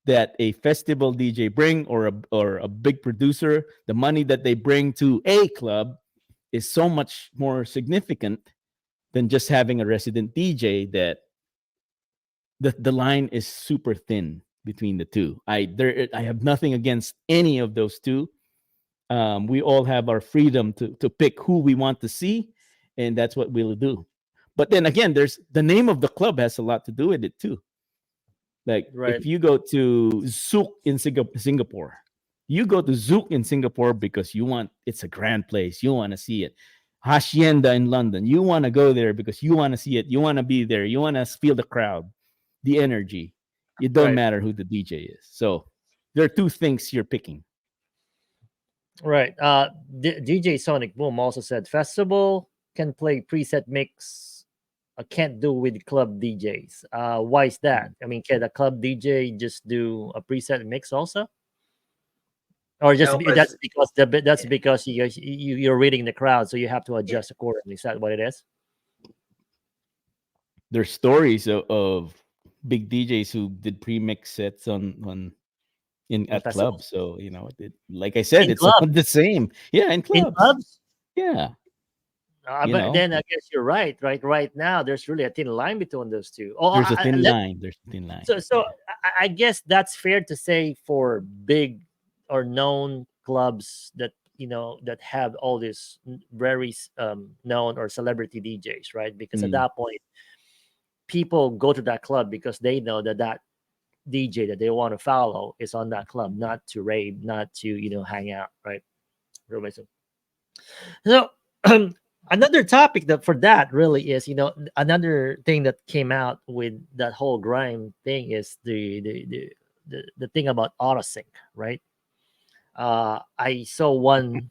that a festival DJ bring or a big producer, the money that they bring to a club is so much more significant than just having a resident DJ that the line is super thin between the two. I have nothing against any of those two. We all have our freedom to pick who we want to see, and that's what we'll do. But then again, there's the name of the club has a lot to do with it too. Like Right, if you go to Zouk in Singapore, you go to Zouk in Singapore because it's a grand place. You want to see it. Hacienda in London, you want to go there because you want to see it. You want to be there. You want to feel the crowd, the energy. It don't right. matter who the DJ is. So there are two things you're picking. Right. DJ Sonic Boom also said festival can play preset mix. Can't do with club DJs. Why is that? I mean, can a club DJ just do a preset mix also, or just No, because that's because you're reading the crowd, so you have to yeah, adjust accordingly. Is that what it is? There's stories of big DJs who did pre-mix sets on in In at festivals, clubs. So like I said, in it's all clubs, the same. Yeah, in in clubs. clubs. Yeah, But then I guess you're right. Right now, there's really a thin line between those two. Oh, there's a thin line. There's a thin line. so I guess that's fair to say for big or known clubs that that have all these very known or celebrity DJs, right? Because at Mm, that point, people go to that club because they know that that DJ that they want to follow is on that club, not to rave, not to hang out, right? So another topic that for that really is, another thing that came out with that whole grime thing is the thing about autosync, right? I saw one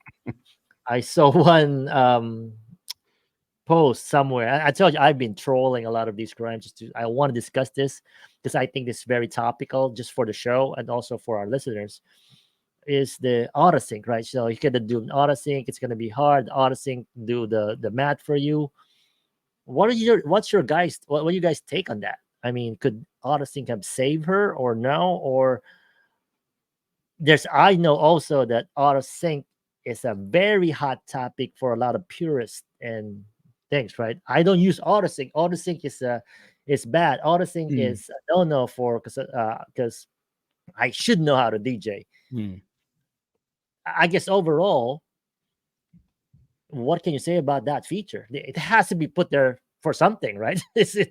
post somewhere. I told you I've been trolling a lot of these crimes. I want to discuss this because I think this is very topical just for the show and also for our listeners. Is the auto sync, right? So you gotta do an auto sync. It's gonna be hard. Auto sync do the math for you. What's your guys? What do you guys take on that? I mean, could auto sync have saved her or no? Or I know also that auto sync is a very hot topic for a lot of purists and things, right? I don't use auto sync. Auto sync is bad. Auto sync mm, is a no for because I should know how to DJ. mm. I guess overall, what can you say about that feature? It has to be put there for something, right? It's a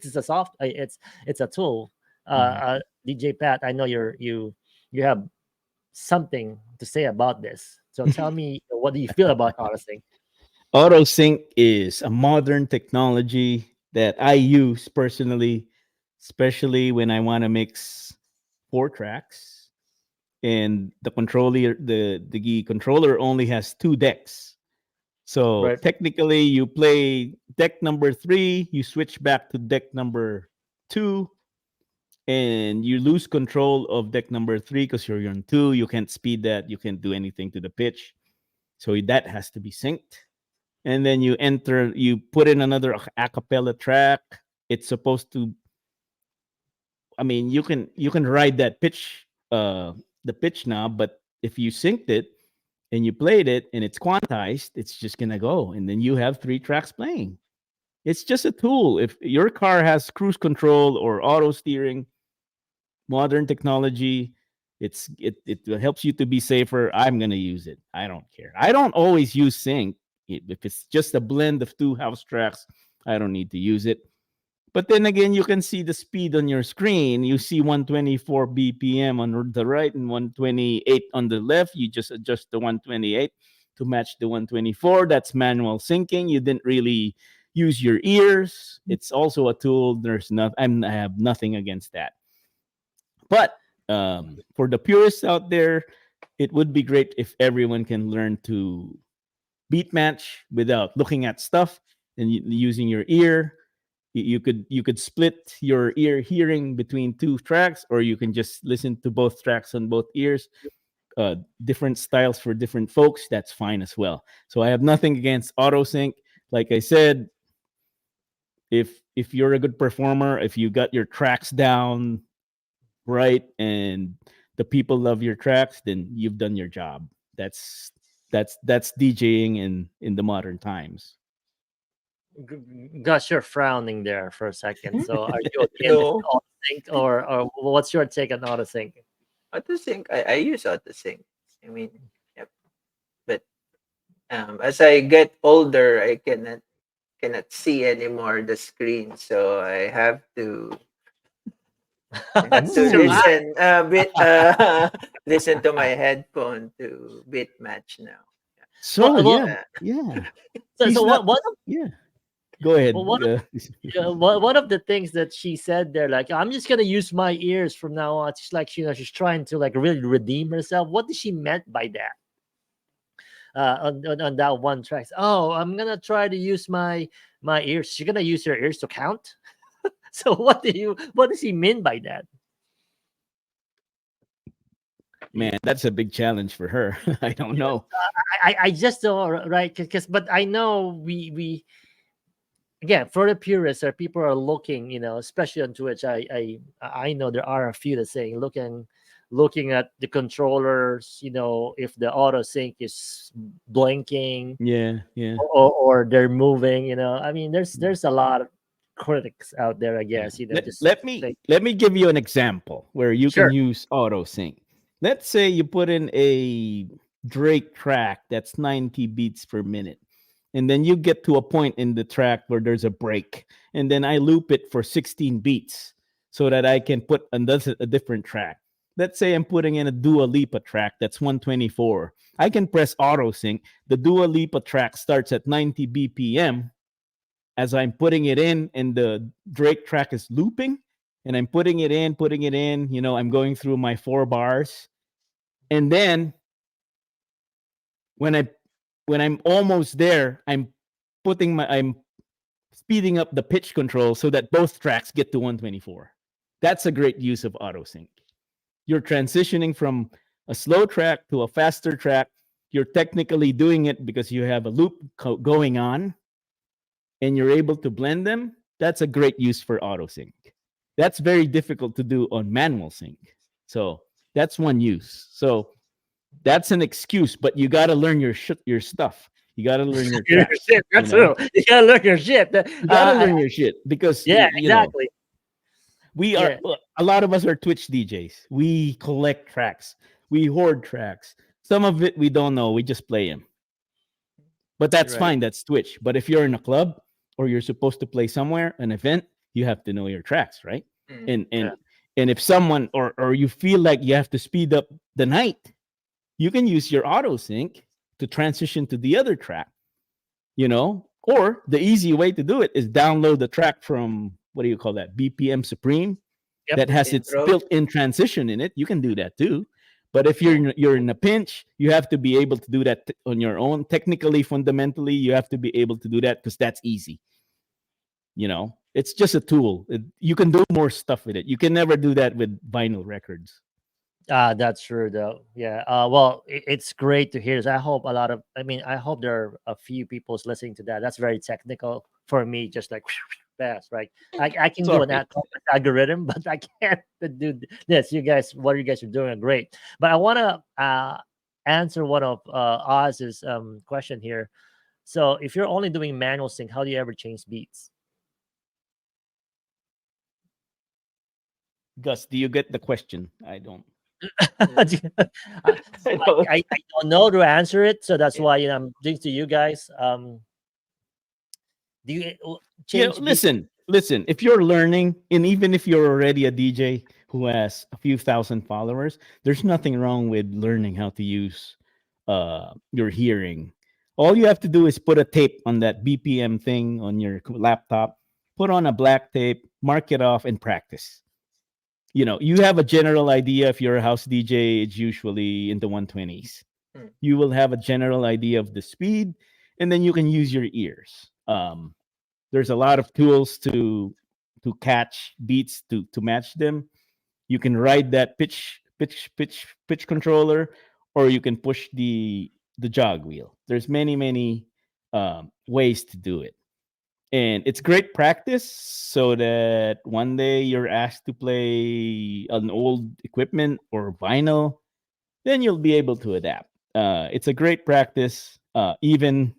it's a tool. Mhm. DJ Pat, I know you have something to say about this. So tell me, what do you feel about autosync? Auto sync is a modern technology that I use personally, especially when I want to mix 4 tracks and the controller only has 2 decks. So Right. technically, you play deck number 3, you switch back to deck number 2, and you lose control of deck number 3 because you're on 2. You can't speed that. You can't do anything to the pitch. So that has to be synced. And then you put in another a cappella track. It's supposed to, I mean, you can ride that pitch, the pitch knob, but if you synced it and you played it and it's quantized, it's just gonna go, and then you have 3 tracks playing. It's just a tool. If your car has cruise control or auto steering, modern technology, it helps you to be safer. I'm gonna use it. I don't care. I don't always use sync. If it's just a blend of 2 house tracks, I don't need to use it. But then again, you can see the speed on your screen. You see 124 BPM on the right and 128 on the left. You just adjust the 128 to match the 124. That's manual syncing. You didn't really use your ears. It's also a tool. I have nothing against that. But for the purists out there, it would be great if everyone can learn to beat match without looking at stuff and using your ear. You could split your ear hearing between 2 tracks, or you can just listen to both tracks on both ears. Different styles for different folks. That's fine as well. So I have nothing against auto sync. Like I said, if you're a good performer, if you got your tracks down right and the people love your tracks, then you've done your job. That's DJing in the modern times. Gosh, you're frowning there for a second. So are you against no, autosync, or what's your take on autosync? AutoSync. I use AutoSync. I mean, yep. But as I get older, I cannot see anymore the screen, so I have to So Ooh. listen a bit, listen to my headphone to beat match now. well, So well, yeah, Uh, yeah. so He's not. what Yeah. Go ahead. well, one of the things that she said there, like, I'm just gonna use my ears from now on. She's like, she's trying to like really redeem herself. What did she meant by that? on that one track. Oh, I'm gonna try to use my ears. You're gonna use your ears to count. So what does he mean by that? Man, that's a big challenge for her. I don't Yeah. know. I just don't, right, because but I know we again, for the purists or people are looking, especially on Twitch, I know there are a few that saying looking at the controllers, if the auto sync is blinking, Yeah, yeah, or they're moving, I mean, there's a lot of critics out there, I yeah. guess, Let, just let me think. let me give you an example where you can Sure. use auto sync. Let's say you put in a Drake track that's 90 beats per minute. And then you get to a point in the track where there's a break. And then I loop it for 16 beats so that I can put another a different track. Let's say I'm putting in a Dua Lipa track that's 124. I can press auto sync. The Dua Lipa track starts at 90 BPM as I'm putting it in, and the Drake track is looping, and I'm putting it in. I'm going through my 4 bars, and then when I when I'm almost there, I'm speeding up the pitch control so that both tracks get to 124. That's a great use of auto sync. You're transitioning from a slow track to a faster track. You're technically doing it because you have a loop going on and you're able to blend them. That's a great use for auto sync. That's very difficult to do on manual sync. So that's one use. So that's an excuse, but you got to learn your stuff. You got to learn your Your tracks. shit, that's true. You gotta look your shit. You got to learn your shit because Yeah, exactly. we are Yeah. a lot of us are Twitch DJs. We collect tracks. We hoard tracks. Some of it we don't know. We just play them. But that's Right. fine. That's Twitch. But if you're in a club or you're supposed to play somewhere, an event, you have to know your tracks, right? Mm. And Yeah. and and if someone or you feel like you have to speed up the night, you can use your auto sync to transition to the other track. Or the easy way to do it is download the track from, what do you call that, BPM Supreme, Yep. that has its Intro. built-in transition in it. You can do that too. But if you're in a pinch, you have to be able to do that on your own. Technically, fundamentally, you have to be able to do that because that's easy. It's just a tool. You can do more stuff with it. You can never do that with vinyl records. That's true though. Yeah. Well, it's great to hear this. I hope there are a few people's listening to that. That's very technical for me, just like fast, right? I can do an Sorry. algorithm, but I can't do this. What you guys are doing are great. But I want to answer one of Oz's question here. So if you're only doing manual sync, how do you ever change beats? Gus, do you get the question? I don't. I, I don't. I don't know to answer it, so that's why I'm doing to you guys. Do you change beats? Listen. If you're learning, and even if you're already a DJ who has a few thousand followers, there's nothing wrong with learning how to use your hearing. All you have to do is put a tape on that BPM thing on your laptop, put on a black tape, mark it off, and practice. You have a general idea. If you're a house DJ, it's usually in the 120s. Mm. You will have a general idea of the speed, and then you can use your ears. There's a lot of tools to catch beats to match them. You can ride that pitch controller, or you can push the jog wheel. There's many ways to do it, and it's great practice so that one day you're asked to play an old equipment or vinyl, then you'll be able to adapt. It's a great practice. Even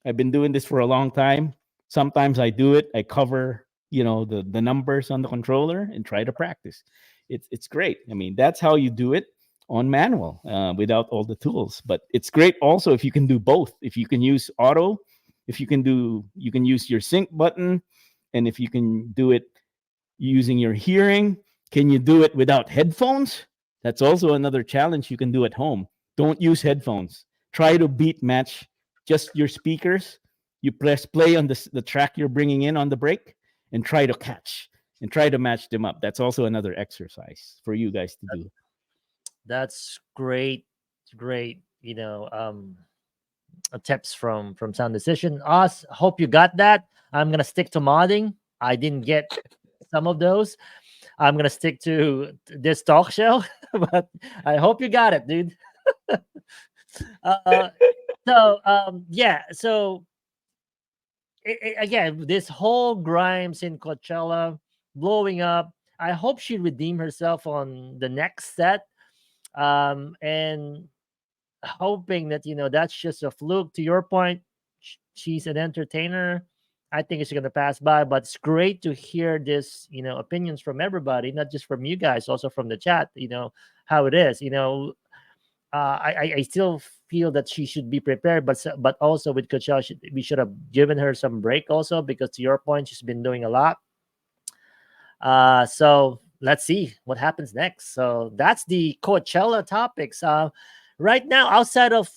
I've been doing this for a long time. Sometimes I do it. I cover, the numbers on the controller and try to practice. It's great. I mean, that's how you do it on manual without all the tools. But it's great also if you can do both. If you can use auto, if you can use your sync button, and if you can do it using your hearing. Can you do it without headphones? That's also another challenge you can do at home. Don't use headphones. Try to beat match just your speakers. You press play on the track you're bringing in on the break and try to catch and try to match them up. That's also another exercise for you guys to do. That's great, great. tips from Sound Decision. Us, hope you got that. I'm gonna stick to modding. I didn't get some of those. I'm gonna stick to this talk show, but I hope you got it, dude. uh, yeah, so again, this whole Grimes in Coachella blowing up. I hope she redeem herself on the next set. And hoping that that's just a fluke. To your point, she's an entertainer. I think it's gonna pass by, but it's great to hear this, opinions from everybody, not just from you guys, also from the chat. How it is. I still feel that she should be prepared, but also with Coachella, we should have given her some break also, because to your point, she's been doing a lot. So let's see what happens next. So that's the Coachella topics. Right now, outside of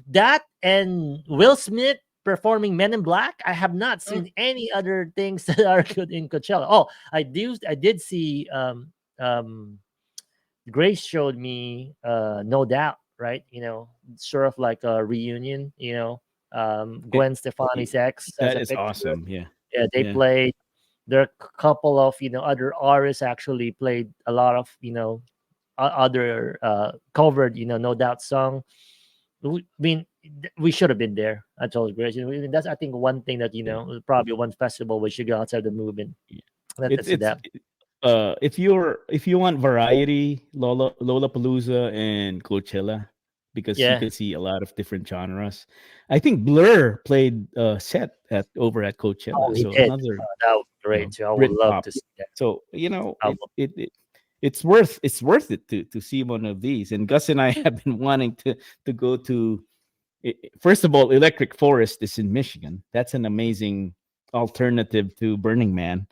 that and Will Smith performing Men in Black, I have not seen any other things that are good in Coachella. Oh, I did see Grace showed me No Doubt, right? Sort of like a reunion, It, Gwen Stefani's ex as that a is picture. awesome. Yeah. Yeah, they Yeah. played. There are a couple of other artists actually played a lot of other covered No Doubt song. I mean, we should have been there. I told Grace. I mean, that's, I think, one thing that Yeah. probably one festival we should go outside the movement. Yeah. Let us see It's that. if you want variety, Lollapalooza and Coachella, because you Yeah. can see a lot of different genres. I think Blur played set at over at Oh, Coachella, he so did. another That was great too. I would love Britpop. to see that. So I will. it's worth it to see one of these. And Gus and I have been wanting to go to. First of all, Electric Forest is in Michigan. That's an amazing alternative to Burning Man.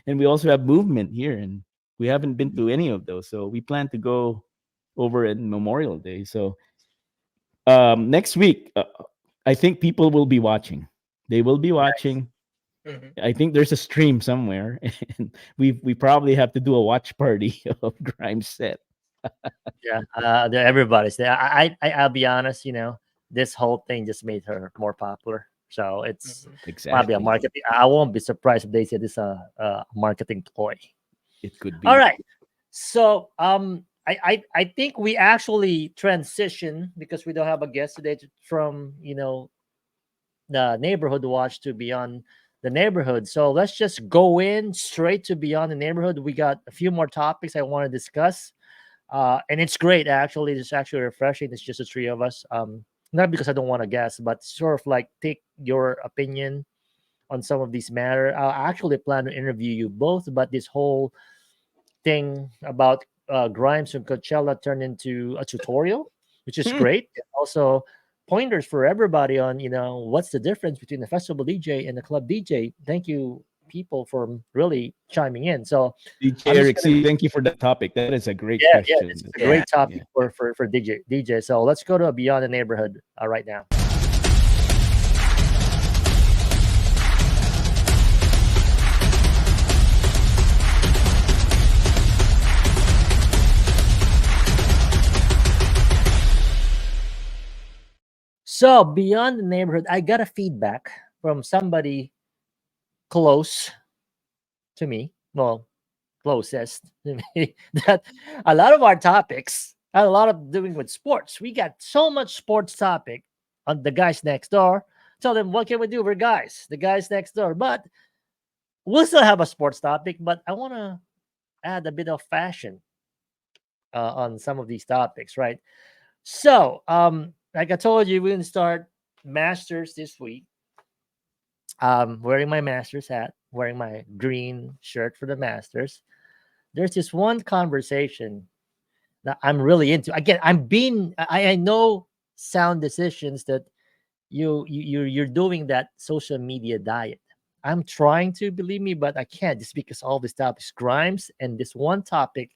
And we also have Movement here, and we haven't been to any of those. So we plan to go over in Memorial Day. So next week, I think people will be watching. They will be Nice. watching. Mhm. I think there's a stream somewhere, and we probably have to do a watch party of Grimes set. Yeah. Everybody's there. I'll be honest. This whole thing just made her more popular. So it's Mhm. probably a Exactly. marketing. I won't be surprised if they say this is a marketing ploy. It could All be. right. So I think we actually transition, because we don't have a guest today, from the neighborhood watch to Beyond the Neighborhood. So let's just go in straight to Beyond the Neighborhood. We got a few more topics I want to discuss. And it's great, actually. It's actually refreshing. It's just the three of us. Not because I don't want to guess, but sort of like take your opinion on some of these matter. I actually plan to interview you both, but this whole thing about Grimes and Coachella turned into a tutorial, which is Hmm. great. And also pointers for everybody on what's the difference between the festival DJ and the club DJ. Thank you, people, for really chiming in. So DJ I'm just Eric gonna C, thank you for that topic. That is a great yeah, question. this is a Yeah. great Yeah. topic for DJ. So let's go to Beyond the Neighborhood right now. So Beyond the Neighborhood, I got a feedback from somebody close to me. Well, closest to me, that a lot of our topics had a lot of doing with sports. We got so much sports topic on the guys next door. Tell them, what can we do? We're guys, the guys next door. But we'll still have a sports topic, but I want to add a bit of fashion on some of these topics, right? So, like I told you, we're gonna start Masters this week. Wearing my Masters hat, wearing my green shirt for the Masters. There's this one conversation that I'm really into. Again, I know Sound Decisions that you're doing that social media diet. I'm trying to, believe me, but I can't, just because all this topics Grimes and this one topic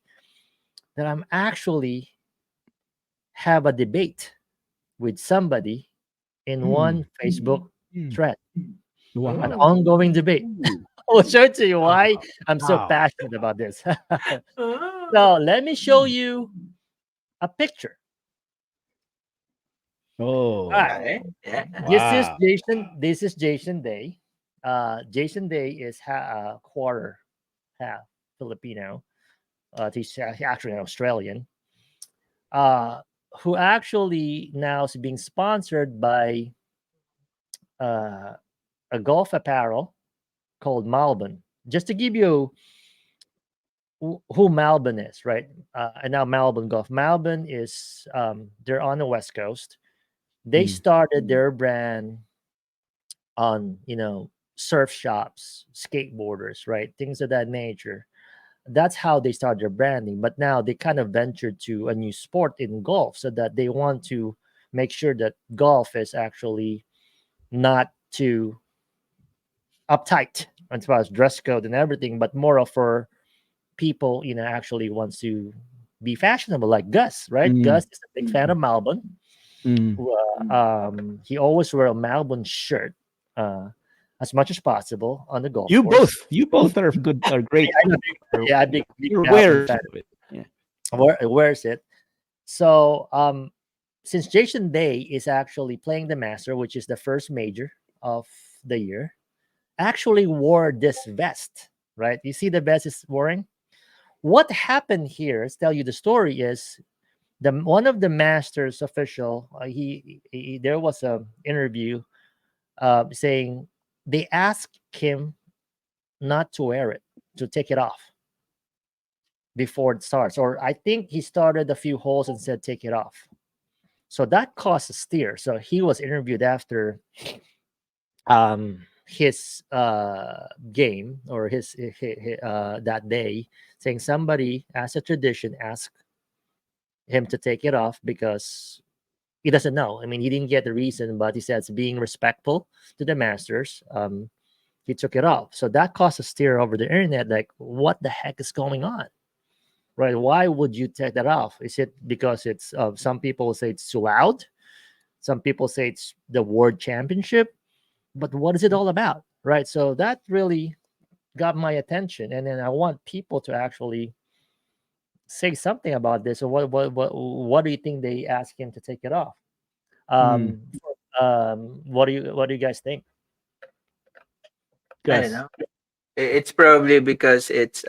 that I'm actually have a debate with somebody in one Facebook Hmm. thread, an Wow. ongoing debate. Ooh. I'll show it to you Wow. why I'm so Wow. passionate about this. Ah. So let me show you a picture. All Oh, right. Okay. Yeah. This is wow. Jason. This is Jason Day. Jason Day is quarter half Filipino. He's actually an Australian. Uh, who actually now is being sponsored by uh, a golf apparel called Malbon. Just to give you who Malbon is, right? And now Malbon Golf. Malbon is they're on the West Coast. They Mm, started their brand on surf shops, skateboarders, right? Things of that nature. That's how they started their branding. But now they kind of ventured to a new sport in golf, so that they want to make sure that golf is actually not too uptight as far as dress code and everything, but more of for people, actually wants to be fashionable, like Gus, right? mm, Gus is a big fan of Malbon. mm. He always wear a Malbon shirt uh, as much as possible on the golf You both, course. you both are good, are great. I'm a yeah, I'm big You're Malbon wearers fan. of it. Yeah. Wears it. So since Jason Day is actually playing the Master, which is the first major of the year, actually wore this vest, right? You see the vest is wearing. What happened here? Let's tell you the story. Is the one of the Masters official? He there was a interview saying they asked him not to wear it, to take it off before it starts, or I think he started a few holes and said take it off. So that caused a steer. So he was interviewed after his game, or that day, saying somebody, as a tradition, asked him to take it off because he doesn't know. I mean, he didn't get the reason, but he says being respectful to the Masters, he took it off. So that caused a steer over the internet, like, what the heck is going on? Right? Why would you take that off? Is it because it's some people will say it's too loud? Some people say it's the World Championship, but what is it all about? Right? So that really got my attention, and then I want people to actually say something about this. So what do you think they ask him to take it off? Mm. Um, what do you guys think? I don't Gus. know. It's probably because it's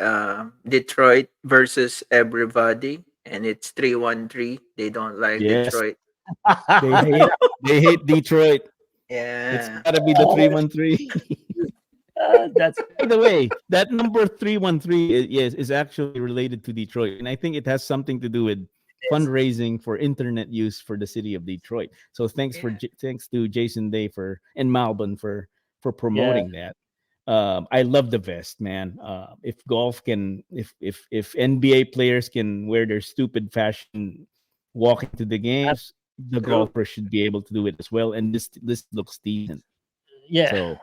Detroit versus everybody, and it's 3-1-3. They don't like Yes. Detroit. They hate they hate Detroit. It's Yeah. gotta be the 313. That's By the way, that number 313 yes, is actually related to Detroit. And I think it has something to do with is. fundraising for internet use for the city of Detroit. So Yeah. thanks to Jason Day for and Malbon for Yeah, promoting that. I love the vest, man. If golf can, if NBA players can wear their stupid fashion walking to the games, the True. golfers should be able to do it as well. And this looks decent. yeah. So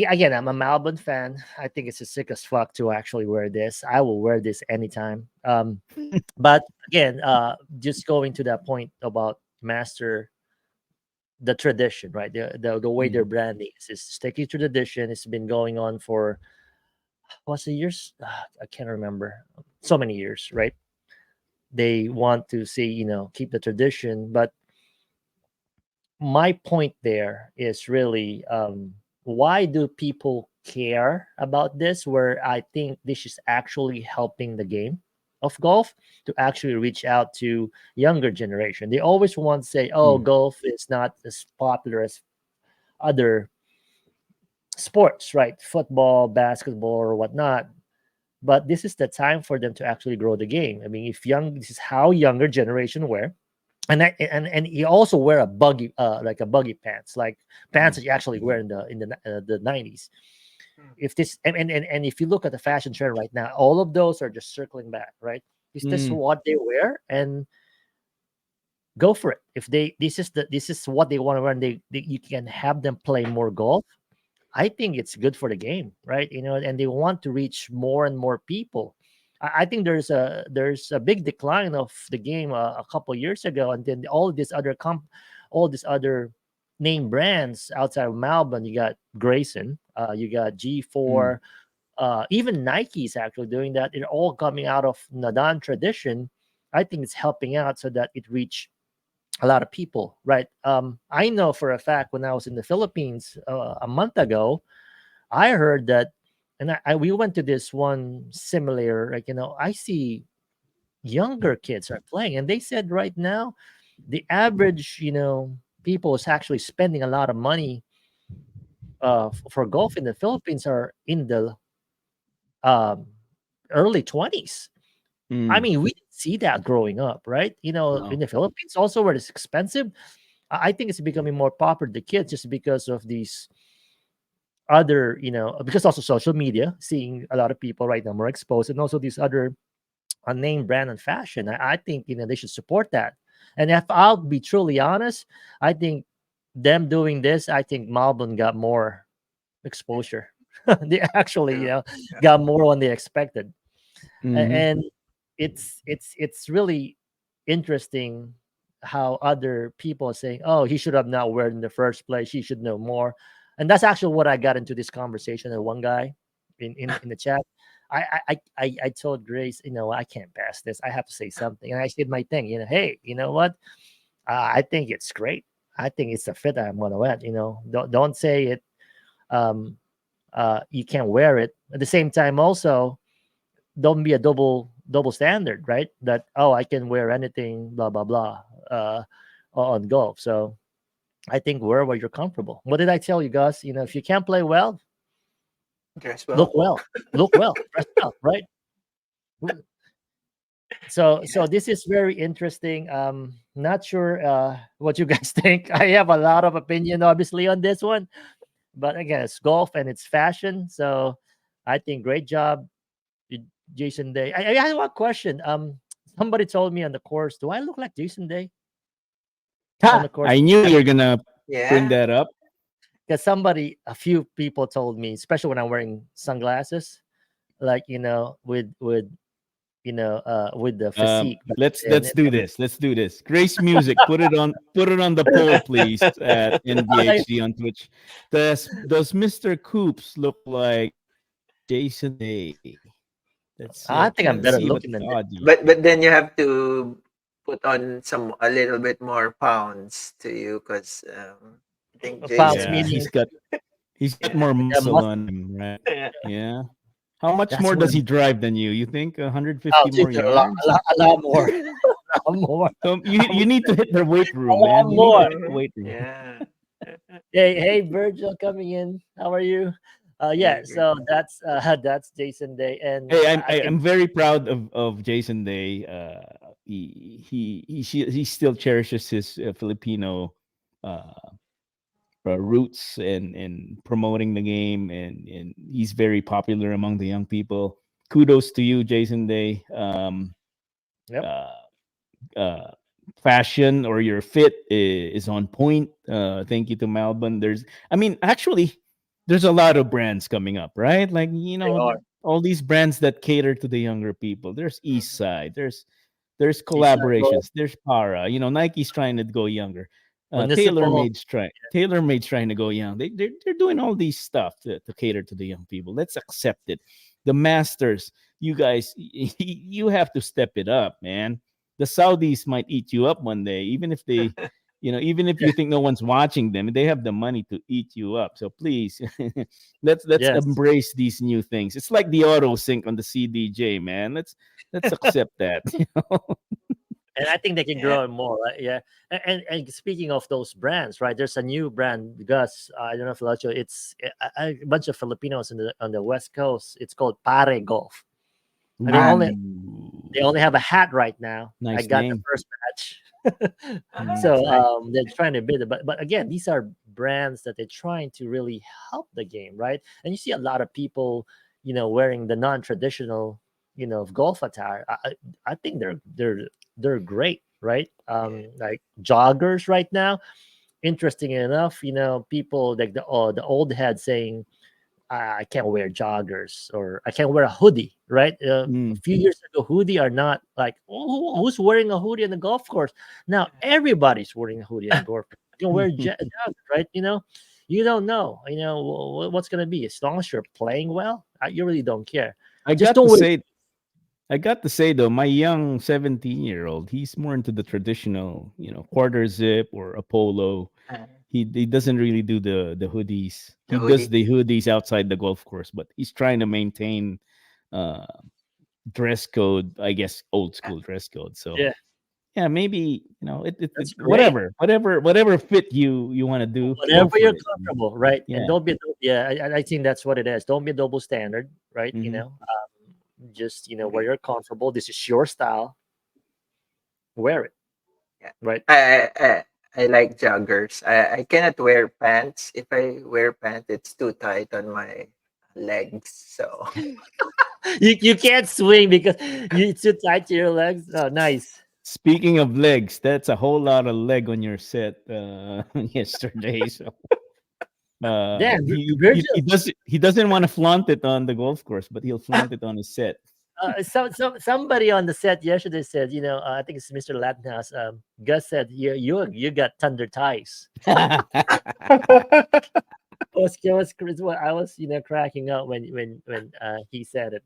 Again, I'm a Melbourne fan. I think it's a sick as fuck to actually wear this. I will wear this anytime. But again, just going to that point about master the tradition, right? The way mm, they're branding is sticking to tradition. It's been going on for what's the years? I can't remember. So many years, right? They want to see, keep the tradition. But my point there is really, why do people care about this? Where I think this is actually helping the game of golf to actually reach out to younger generation. They always want to say, oh, mm, golf is not as popular as other sports, right? Football, basketball, or whatnot. But this is the time for them to actually grow the game. I mean, this is how younger generation wear. And he also wear a buggy, like a buggy pants, like pants mm, that you actually wear in the 90s. Mm. If this and if you look at the fashion trend right now, all of those are just circling back, right? Is this mm, what they wear? And go for it. If this is what they want to wear, and you can have them play more golf. I think it's good for the game, right? And they want to reach more and more people. I think there's a big decline of the game a couple years ago, and then all these other name brands outside of Melbourne. You got Grayson, you got mm, G4, even Nike's actually doing that. They're all coming out of Nadan tradition. I think it's helping out so that it reach a lot of people, right? I know for a fact when I was in the Philippines a month ago, I heard that, and we went to this one simulator. Like, I see younger kids are playing, and they said right now the average, people is actually spending a lot of money for golf in the Philippines are in the um, early 20s. I Mm, mean, we didn't see that growing up, right? In no. the Philippines, also where it's expensive, I think it's becoming more popular to kids just because of these other, because also social media, seeing a lot of people right now more exposed, and also these other name brand and fashion. I think they should support that. And if I'll be truly honest, I think them doing this, I think Malbon got more exposure. They actually, True. Yeah. got more than they expected. Hmm. And it's really interesting how other people are saying, "Oh, he should have not wear it in the first place. He should know more." And that's actually what I got into this conversation with one guy in the chat. I told Grace, I can't pass this. I have to say something, and I said my thing. Hey, you know what? I think it's great. I think it's a fit that I'm gonna wear. Don't say it. Um, you can't wear it. At the same time, also don't be a double standard, right? That, oh, I can wear anything, blah blah blah, on golf. So I think wear where you're comfortable. What did I tell you guys? If you can't play well, Dress look well. well, look well, dress up, right? So this is very interesting. Not sure what you guys think. I have a lot of opinion, obviously, on this one, but again, it's golf and it's fashion. So I think great job, Jason Day. I have one question. Somebody told me on the course, do I look like Jason Day on Ha! the course? I knew you're gonna bring Yeah. that up. Because a few people told me, especially when I'm wearing sunglasses, like with the physique back then Let's and do everything. this. Let's do this. Grace Music, put it on the poll, please, at I, NBHD on Twitch. Does Mr. Coops look like Jason Day? I think I'm Let's better see what looking than the this. audience. But then you have to put on some a little bit more pounds to you because I think Pounds Jason. Yeah, meaning he's got Yeah. more yeah, muscle muscle. on him, right? Yeah. Yeah. How much That's more what does I'm. he drive than you? You think Oh, 150 dude, more a lot, a yards? lot, a lot more, a lot more, You need to hit the weight a room, lot man. You need to more. hit the weight room. Yeah. Hey, Virgil coming in. How are you? Yeah. Hey, So Virgil. that's Jason Day, and Hey, I think I'm very proud of Jason Day. He still cherishes his Filipino uh, roots and promoting the game, and he's very popular among the young people. Kudos to you, Jason Day. yep. Uh, uh, Fashion or your fit is on point. Thank you to Melbourne. I mean, actually, there's a lot of brands coming up, right? Like, They are. all these brands that cater to the younger people. There's East Mhm. Side. There's East Side Gold, collaborations. There's Para. Nike's trying to go younger. Municipal. TaylorMade's trying to go young. They're doing all these stuff to cater to the young people. Let's accept it. The Masters, you guys, you have to step it up, man. The Saudis might eat you up one day, even if even if you think no one's watching them, they have the money to eat you up. So please, let's Yes. embrace these new things. It's like the auto sync on the CDJ, man. Let's accept that. And I think they can Yeah. grow it more, right? Yeah. And speaking of those brands, right? There's a new brand, Gus. I don't know if you let you. It's a bunch of Filipinos on the West Coast. It's called Pare Golf, and they Ooh, only have a hat right now. I nice got the name. first batch. That's So nice. they're trying to bid it, but again, these are brands that they're trying to really help the game, right? And you see a lot of people, wearing the non-traditional, golf attire. I think they're great, right? Yeah. Like joggers right now. Interesting enough, people like the old head saying, I can't wear joggers or I can't wear a hoodie, right? A Mm. few years ago, hoodie are not like, oh, who's wearing a hoodie on the golf course? Now everybody's wearing a hoodie on the golf course. You can wear joggers, right? You don't know, what's going to be. As long as you're playing well, you really don't care. I Just got don't to wear. say, I got to say though, my young 17-year-old, he's more into the traditional, quarter zip or a polo. Uh, He doesn't really do the hoodies. the He does hoodie. the hoodies outside the golf course, but he's trying to maintain uh dress code, I guess old Uh, school dress code. So Yeah, yeah, maybe that's great. whatever fit you want to do, go Whatever for you're it. comfortable, right? And Yeah. don't be, yeah, I think that's what it is. Don't be double standard, right? Hmm. Just where you're comfortable. This is your style. Wear it, yeah. right? I like joggers. I cannot wear pants. If I wear pants, it's too tight on my legs. So You can't swing because it's too tight to your legs. Oh, nice. Speaking of legs, that's a whole lot of leg on your set yesterday. So Damn, he Virgil. doesn't want to flaunt it on the golf course, but he'll flaunt it on his set. Somebody on the set yesterday said, I think it's Mr. Lattenhouse. Gus said, you got thunder ties. I was cracking up when he said it.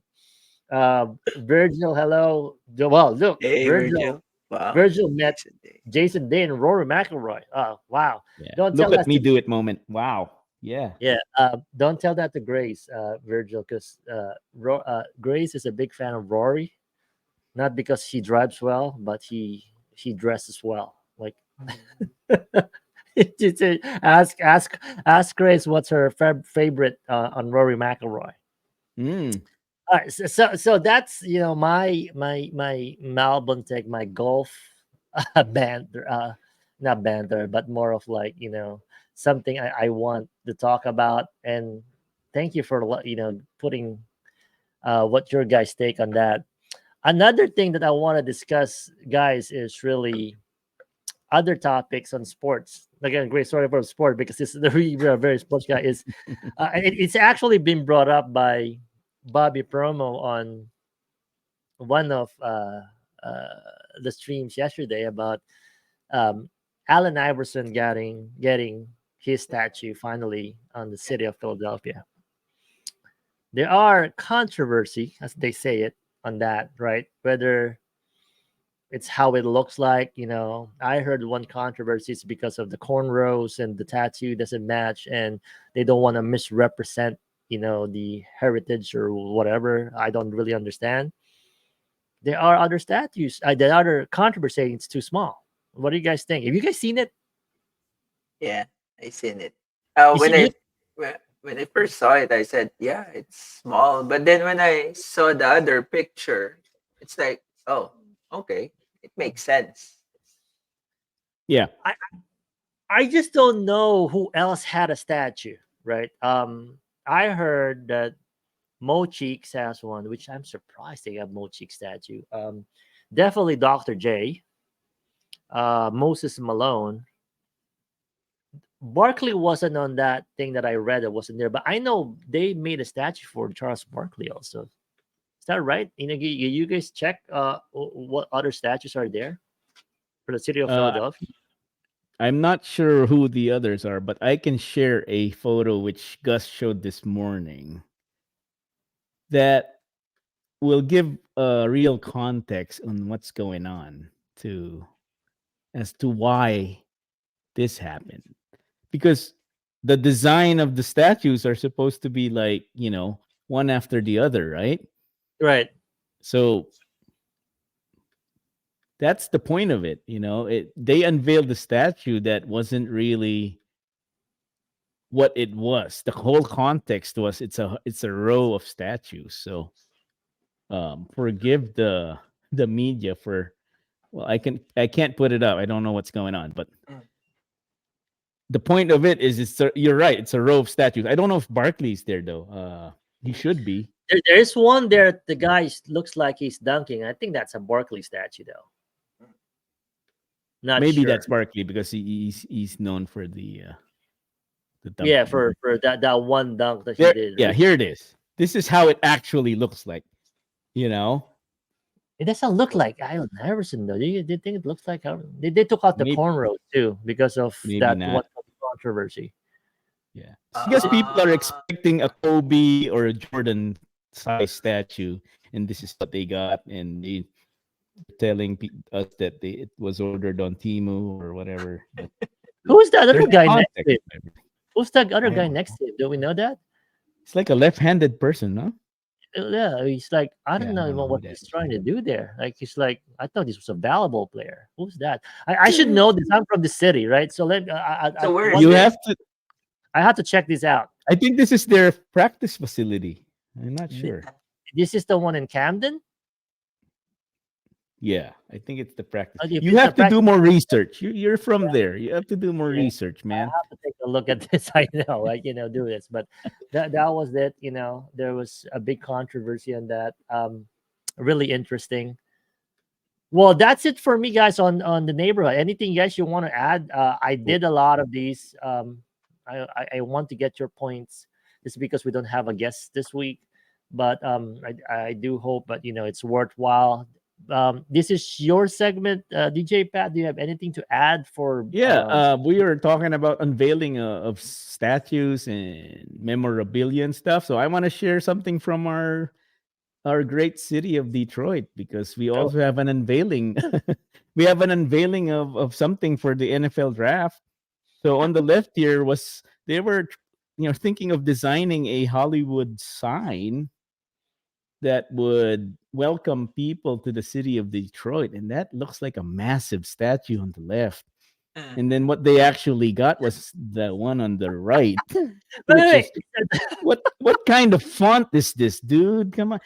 Virgil, hello. Well, look, hey, Virgil. Virgil. Wow, Virgil met Jason Day. Jason Day and Rory McIlroy. Oh, wow! Yeah. Don't Look tell at us me to do it moment. Wow. Yeah. yeah. Don't tell that to Grace, Virgil, because Grace is a big fan of Rory, not because he drives well, but he dresses well. Like, ask Grace what's her favorite on Rory McIlroy. Mm. All right, so that's my Melbourne take, my golf banter, not banter, but more of like something I want to talk about. And thank you for putting what your guys take on that. Another thing that I want to discuss, guys, is really other topics on sports. Again, great story about sport because this is the very sports guy is. It's actually been brought up by Bobby Promo on one of uh, the streams yesterday about um, Allen Iverson getting his statue finally on the city of Philadelphia. There are controversy, as they say it, on that, right? Whether it's how it looks like. I heard one controversy is because of the cornrows and the tattoo doesn't match, and they don't want to misrepresent, the heritage or whatever. I don't really understand. There are other statues. The other controversy saying it's too small. What do you guys think? Have you guys seen it? Yeah, I seen it. You When see you? when I first saw it, I said, "Yeah, it's small." But then when I saw the other picture, it's like, "Oh, okay, it makes sense." Yeah. I I just don't know who else had a statue, right? I heard that Mo Cheeks has one, which I'm surprised they have Mo Cheeks statue. Definitely Dr. J, Moses Malone. Barkley wasn't on that thing that I read. It wasn't there, but I know they made a statue for Charles Barkley also. Is that right? You guys check what other statues are there for the city of Uh, Philadelphia? I'm not sure who the others are, but I can share a photo which Gus showed this morning that will give real context on what's going on to as to why this happened. Because the design of the statues are supposed to be like, one after the other, right? Right. So that's the point of it, they unveiled the statue that wasn't really what it was. The whole context was it's a row of statues. So forgive the media for, well, I can't put it up. I don't know what's going on, but Mm. the point of it is you're right, it's a row of statues. I don't know if Barkley's there though. He should be. There is one there. The guy looks like he's dunking. I think that's a Barkley statue, though. Not Maybe sure. that's Barkley because he's known for the Yeah, dunking. for that one dunk that he There, did. yeah, here it is. This is how it actually looks like. You know, It doesn't look like Allen Iverson though. Do you think it looks like Allen? They took out the maybe cornrows too because of maybe that not. one controversy. Yeah, Is because it? people are Uh, expecting a Kobe or a Jordan size statue, and this is what they got, and they telling us that it was ordered on Timu or whatever. But Who's that there's other guy next context. to him? To everything. Who's that other I guy don't next know. to him? Do we know that? It's like a left-handed person, no? Yeah, he's like, I Yeah, don't I know don't know even who what that he's is. trying to do there. Like he's like, I thought this was a valuable player. Who's that? I should know this. I'm from the city, right? So let So where is one You day this? have to. I have to check this out. I think this is their practice facility. I'm not Th- sure. This is the one in Camden. Yeah, I think it's the practice. If You it's the have to do practice, more research. You're from there. You have to do more yeah, research, I man. have to take a look at this. I know, like do this, but that was it. There was a big controversy on that. Really interesting. Well, that's it for me, guys, on the neighborhood. Anything, guys, you want to add? I Well, did a lot of these. I want to get your points. This is because we don't have a guest this week, but I do hope, but it's worthwhile. This is your segment, DJ Pat. Do you have anything to add for? yeah, we were talking about unveiling of statues and memorabilia and stuff. So I want to share something from our great city of Detroit because we Go. also have an unveiling. We have an unveiling of something for the NFL draft. So on the left here was they were thinking of designing a Hollywood sign that would welcome people to the city of Detroit, and that looks like a massive statue on the left. Uh, And then what they actually got was the one on the right, which Wait, is what kind of font is this, dude? Come on.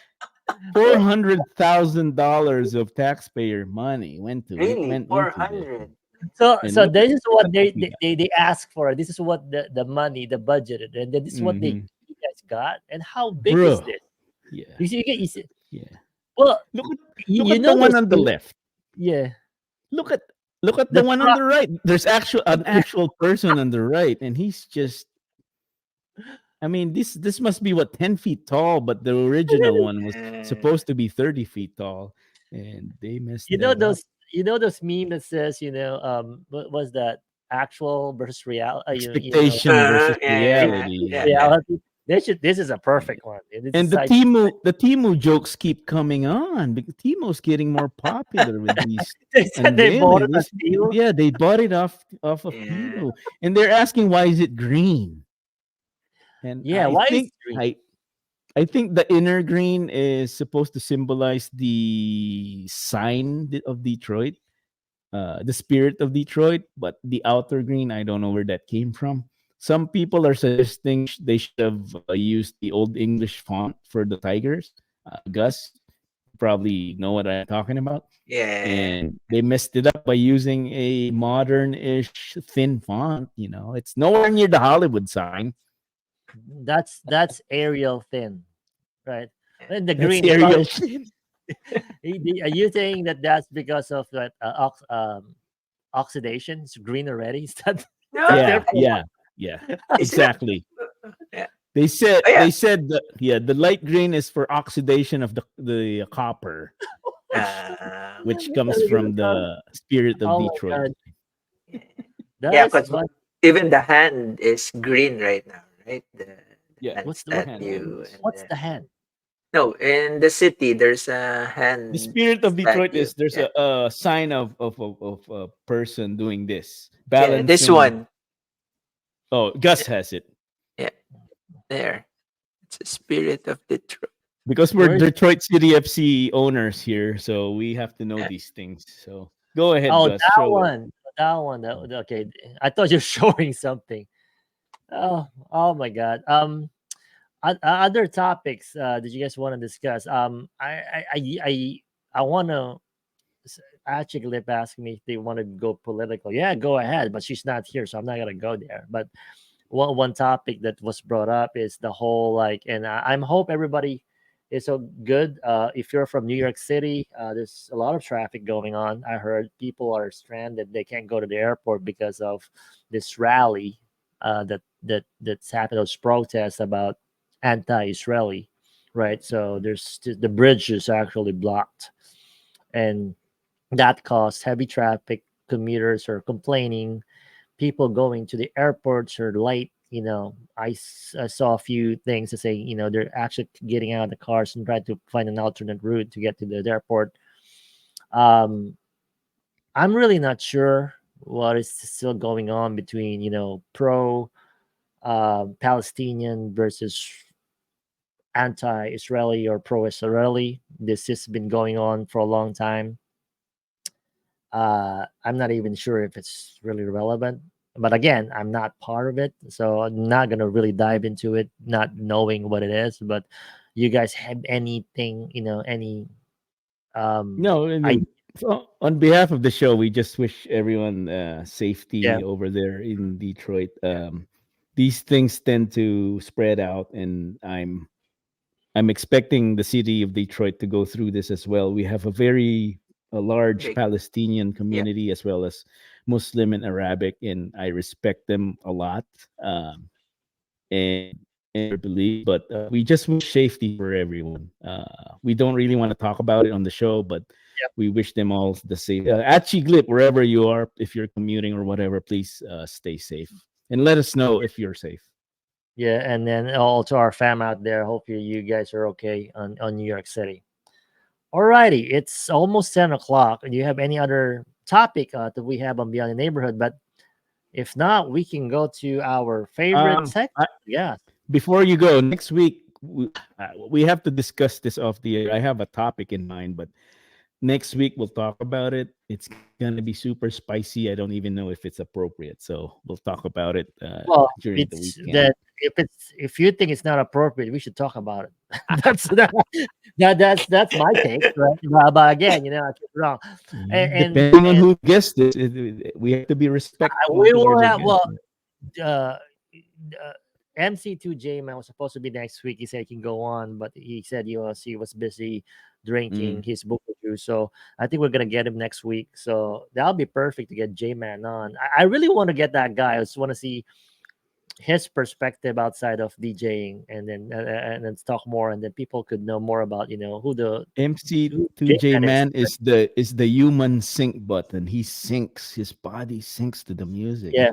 $400,000 of taxpayer money really? went into this. 400? And so look this is what at what they we they, got. they, they ask for. This is what the money, the budget, and then this is what Hmm. you guys got. And how big is Bro. this? Yeah. You see, Yeah. well, Look at you, look you at the know one those on the memes, left. yeah. Look at look at the The one on truck, the right. There's an actual person on the right, and he's just. I mean, this must be what 10 feet tall, but the original one was Uh, supposed to be 30 feet tall, and they messed you know that up. those you know those meme that says what was that, actual versus reality, Expectation versus reality. yeah. reality. This is a perfect one. This is And the like Timu jokes keep coming on because Timu's getting more popular with these they said they bought unveiling. it on steel. Yeah, they bought it off of Yeah. Timu, and they're asking why is it green? And Yeah, why is it green? I think the inner green is supposed to symbolize the sign of Detroit, the spirit of Detroit, but the outer green, I don't know where that came from. Some people are suggesting they should have used the old English font for the Tigers. Gus, you probably know what I'm talking about. Yeah. And they messed it up by using a modern-ish thin font. It's nowhere near the Hollywood sign. That's Arial thin, right? And the That's green is Arial. probably. Are you saying that that's because of that oxidation? It's green already. Is that No, their Yeah, fault? yeah, yeah. is it? Exactly. Yeah. They said Oh, yeah. the light green is for oxidation of the copper, which which comes from the spirit of Oh my Detroit. god, Yeah, that yeah, is because fun. even the hand is green right now, right? The Yeah, hand What's the what? hand hand statue is. and What's the hand? no, in the city there's a The hand spirit of Detroit statue. is there's Yeah. a sign of a person doing this, Yeah, this balancing. one. Oh, Gus Yeah, has it yeah, there. It's a spirit of Detroit. because we're Where's Detroit City FC owners here, so we have to know Yeah. these things. So go ahead, oh Gus, that show it. one? That one. Okay, I thought you're showing something. Oh my god. Other topics that you guys want to discuss? I want to. Actually, Lip asked me if they want to go political. Yeah, go ahead, but she's not here, so I'm not gonna go there. But one topic that was brought up is the whole like, and I'm hope everybody is so good. If you're from New York City, there's a lot of traffic going on. I heard people are stranded; they can't go to the airport because of this rally that's happened. Those protests about anti-Israeli, right? So the bridge is actually blocked, and that caused heavy traffic. Commuters are complaining. People going to the airports are late I saw a few things to say, they're actually getting out of the cars and trying to find an alternate route to get to the airport. Um, I'm really not sure what is still going on between, pro Palestinian versus anti-Israeli or pro-Israeli. This has been going on for a long time. I'm not even sure if it's really relevant. But again, I'm not part of it, so I'm not gonna really dive into it, not knowing what it is. But you guys have anything, any No, and I then, on behalf of the show, we just wish everyone yeah, safety over there in Detroit. These things tend to spread out, and I'm expecting the city of Detroit to go through this as well. We have a large Big. Palestinian Yeah. community as well as Muslim and Arabic, and I respect them a lot, um, and their beliefs. But we just wish safety for everyone. We don't really want to talk about it on the show, but yeah, we wish them all the same. At Chiglip, wherever you are, if you're commuting or whatever, please stay safe and let us know if you're safe. yeah, and then all to our fam out there. Hope you guys are okay on New York City. Alrighty, it's almost 10 o'clock. Do you have any other topic that we have on Beyond the Neighborhood? But if not, we can go to our favorite Um, section. Yeah. Before you go, next week we have to discuss this off the air. I have a topic in mind, but next week we'll talk about it. It's gonna be super spicy. I don't even know if it's appropriate, so we'll talk about it Well, during the it's weekend. that if you think it's not appropriate, we should talk about it. That's my take, right? But again, I could be wrong, and and, Depending on and who the guest is, we have to be respectful we will towards our have guests. uh, MC2 J Man was supposed to be next week. He said he can go on, but he said he was busy drinking Mm. his book review. So I think we're gonna get him next week. So that'll be perfect to get J Man on. I really want to get that guy. I just want to see his perspective outside of DJing, and then talk more, and then people could know more about who J MC2J Man is. Man is the human sync button. He syncs, his body syncs to the music. Yeah.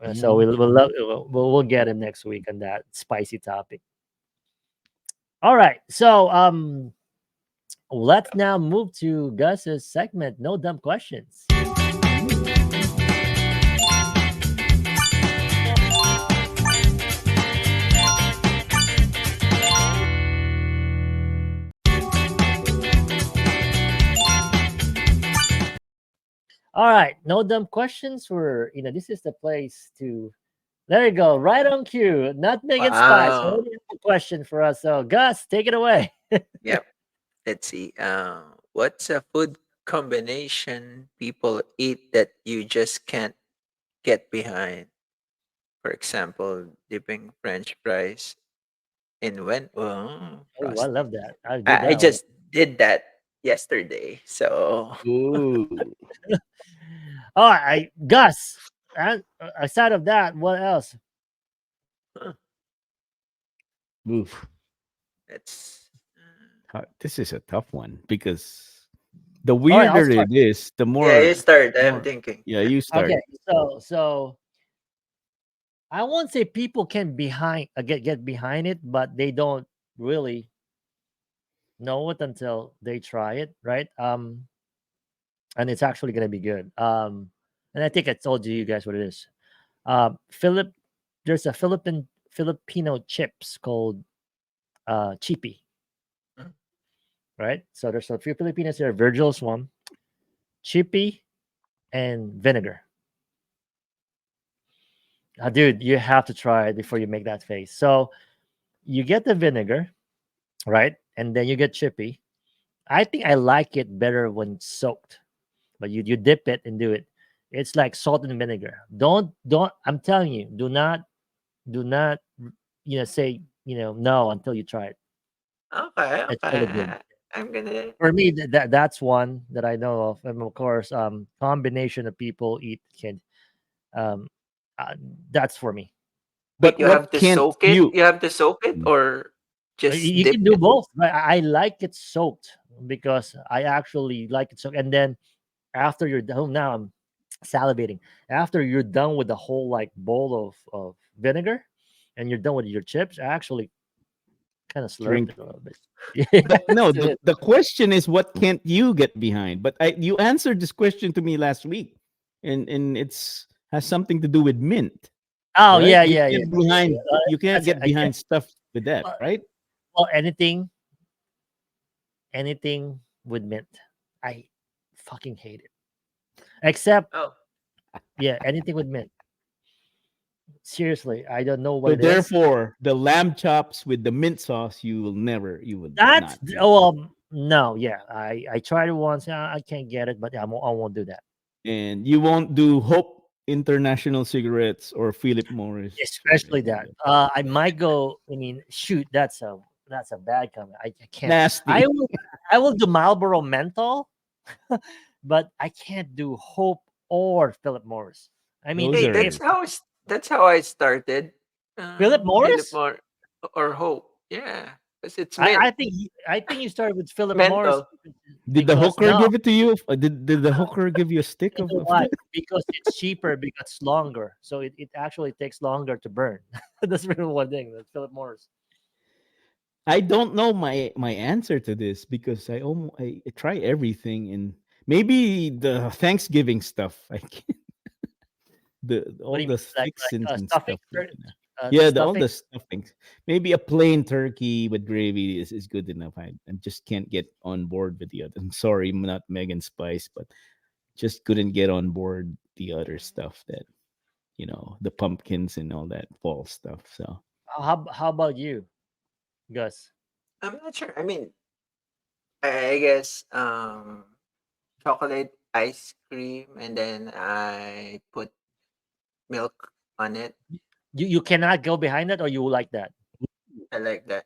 You So know, we'll get him next week on that spicy topic. All right. So let's now move to Gus's segment. No dumb questions. All right. No dumb questions. This is the place to. There you go. Right on cue. Nutmeg and spice. Wow. Already have a question for us. So Gus, take it away. Yep. Let's see. What's a food combination people eat that you just can't get behind? For example, dipping French fries in when Oh, I frosting. love that. I did I that one. just did that yesterday. So ooh, All right, Gus. And aside of that, what else? oof. that's This is a tough one because the All right, I'll weirder start. it is, yeah. You start. the I'm more. thinking. Yeah, you start. Okay, so I won't say people can get behind it, but they don't really know it until they try it, right? And it's actually gonna be good. And I think I told you guys what it is. Philip, there's a Filipino chips called chippy, Mm. right? So there's a few Filipinos here. Virgil's one, chippy, and vinegar. Dude, you have to try it before you make that face. So you get the vinegar, right? And then you get chippy. I think I like it better when soaked, but you dip it and do it. It's like salt and vinegar. Don't. I'm telling you, do not say no until you try it. Okay. It's really good. Okay. I'm gonna. For me, that's one that I know of, and of course, combination of people eat can. Um, uh, that's for me. Wait. But You have what to can't soak it. you? You have to soak it, Mm. or just You dip can do it. both. But I like it soaked because I actually like it soaked. And then after you're done, now I'm salivating. After you're done with the whole like bowl of vinegar, and you're done with your chips, I actually kind of slurp Drink. it a little bit. Yeah, No, that's it. the question is what can't you get behind? But you answered this question to me last week, and it's has something to do with mint, Oh right? yeah, You yeah, yeah. can't behind you can't That's it. get I get. behind stuff with that, Well, right? well, anything with mint, I fucking hate it. Except, Oh, yeah, anything with mint. Seriously, I don't know what So it is. therefore, the lamb chops with the mint sauce, you will That's not eat. oh no, yeah. I tried it once. I can't get it, but I won't do that. And you won't do Hope International Cigarettes or Philip Morris or Especially any of that. that. I might go. I mean, shoot, that's a bad comment. I can't. I Nasty. will. I will do Marlboro Menthol, but I can't do Hope or Philip Morris. I mean, Those hey, if are that's how I started. Philip Philip Morris, More or Hope. Yeah, because it's I mint, think I think you started with Philip Morris menthol. did the because hooker no, give it to you? Did the hooker give you a stick you know of why? that? Because it's cheaper, because it's longer, so it actually takes longer to burn. That's really one thing. That's Philip Morris. I don't know my answer to this because I try everything, and maybe the Thanksgiving stuff. I can't, the What do all you the mean? fixins and Stuffing? stuff. The Yeah, all stuffing? the stuffings. Maybe a plain turkey with gravy is good enough. I just can't get on board with the other. I'm sorry, I'm not Megan Spice, but just couldn't get on board the other stuff that the pumpkins and all that fall stuff. So How about you, Gus? I'm not sure. I mean, I guess chocolate ice cream, and then I put milk on it. You cannot go behind that, or you like that? I like that.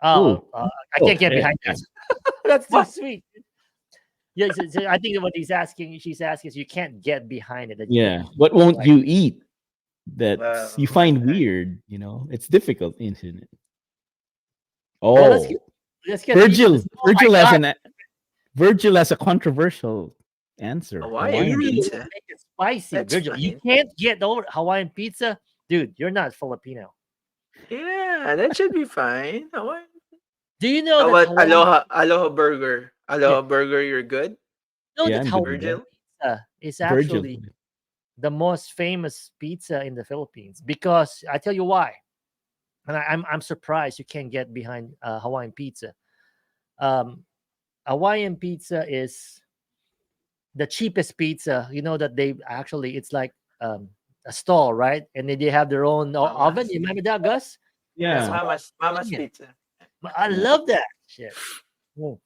Oh, oh I can't get okay. behind that. That's too What? sweet. Yeah, so I think what she's asking is you can't get behind it. That Yeah. you What won't like. you eat that you Well, find weird? It's difficult, isn't it? Well, Oh, let's get deep in Virgil. this. Oh my God, Virgil has a controversial answer. Hawaiian Hawaiian really? pizza. pizza. Make it spicy, That's Virgil. You fine. can't get over Hawaiian pizza, dude. You're not Filipino. Yeah, that should be fine. Hawaiian. Do you know How that about Hawaiian? Aloha Burger? Yeah, Aloha Burger, you're good, know Yeah, that I'm good with Hawaiian that. Virgil. pizza is Virgil. actually the most famous pizza in the Philippines, because I tell you why. And I'm surprised you can't get behind Hawaiian pizza. Um, Hawaiian pizza is the cheapest pizza. You know that they actually, it's like a stall, right? And then they have their own oven. Mamas. You remember that, Gus? Yeah, That's Yeah. Mama's Hawaiian. pizza. I Yeah. love that shit. Mm.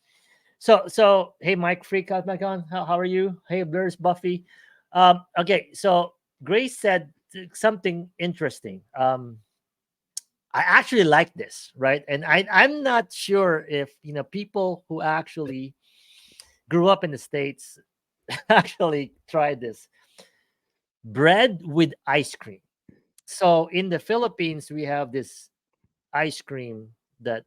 So hey, Mike Freak out, Mike on. How are you? Hey, there's Buffy. Okay, so Grace said something interesting. I actually like this, right? And I'm not sure if people who actually grew up in the States actually tried this. Bread with ice cream. So in the Philippines, we have this ice cream that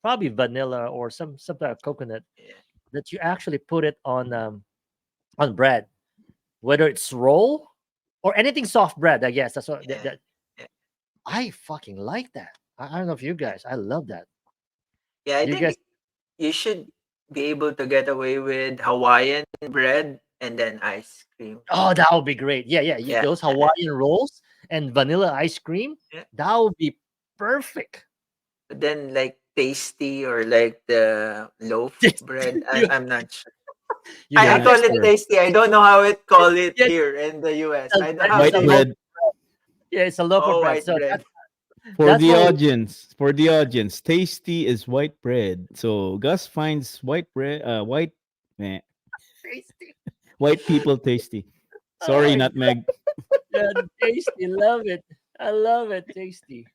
probably vanilla or some type of coconut, Yeah, that you actually put it on bread, whether it's roll or anything soft bread. I guess that's what yeah, that yeah, I fucking like that. I don't know if you yeah. guys. I love that. Yeah, I Do you guys? think you should be able to get away with Hawaiian bread and then ice cream. Oh, that would be great. Yeah, yeah. Yeah, Those Hawaiian rolls and vanilla ice cream. yeah. That would be perfect. But then like tasty or like the loaf bread, you, I'm not sure. you I gotta Yeah, call mix it it. sure. tasty. I don't know how it call it Yeah, here in the US. I don't how it's White a they loaf. bread Yeah, it's a loaf of oh bread. white So bread. for that's the what we audience. For the audience, tasty is white bread. So Gus finds white bread, eh, tasty. white people tasty. Oh Sorry, my nutmeg. god, tasty. Love it. I love it. Tasty.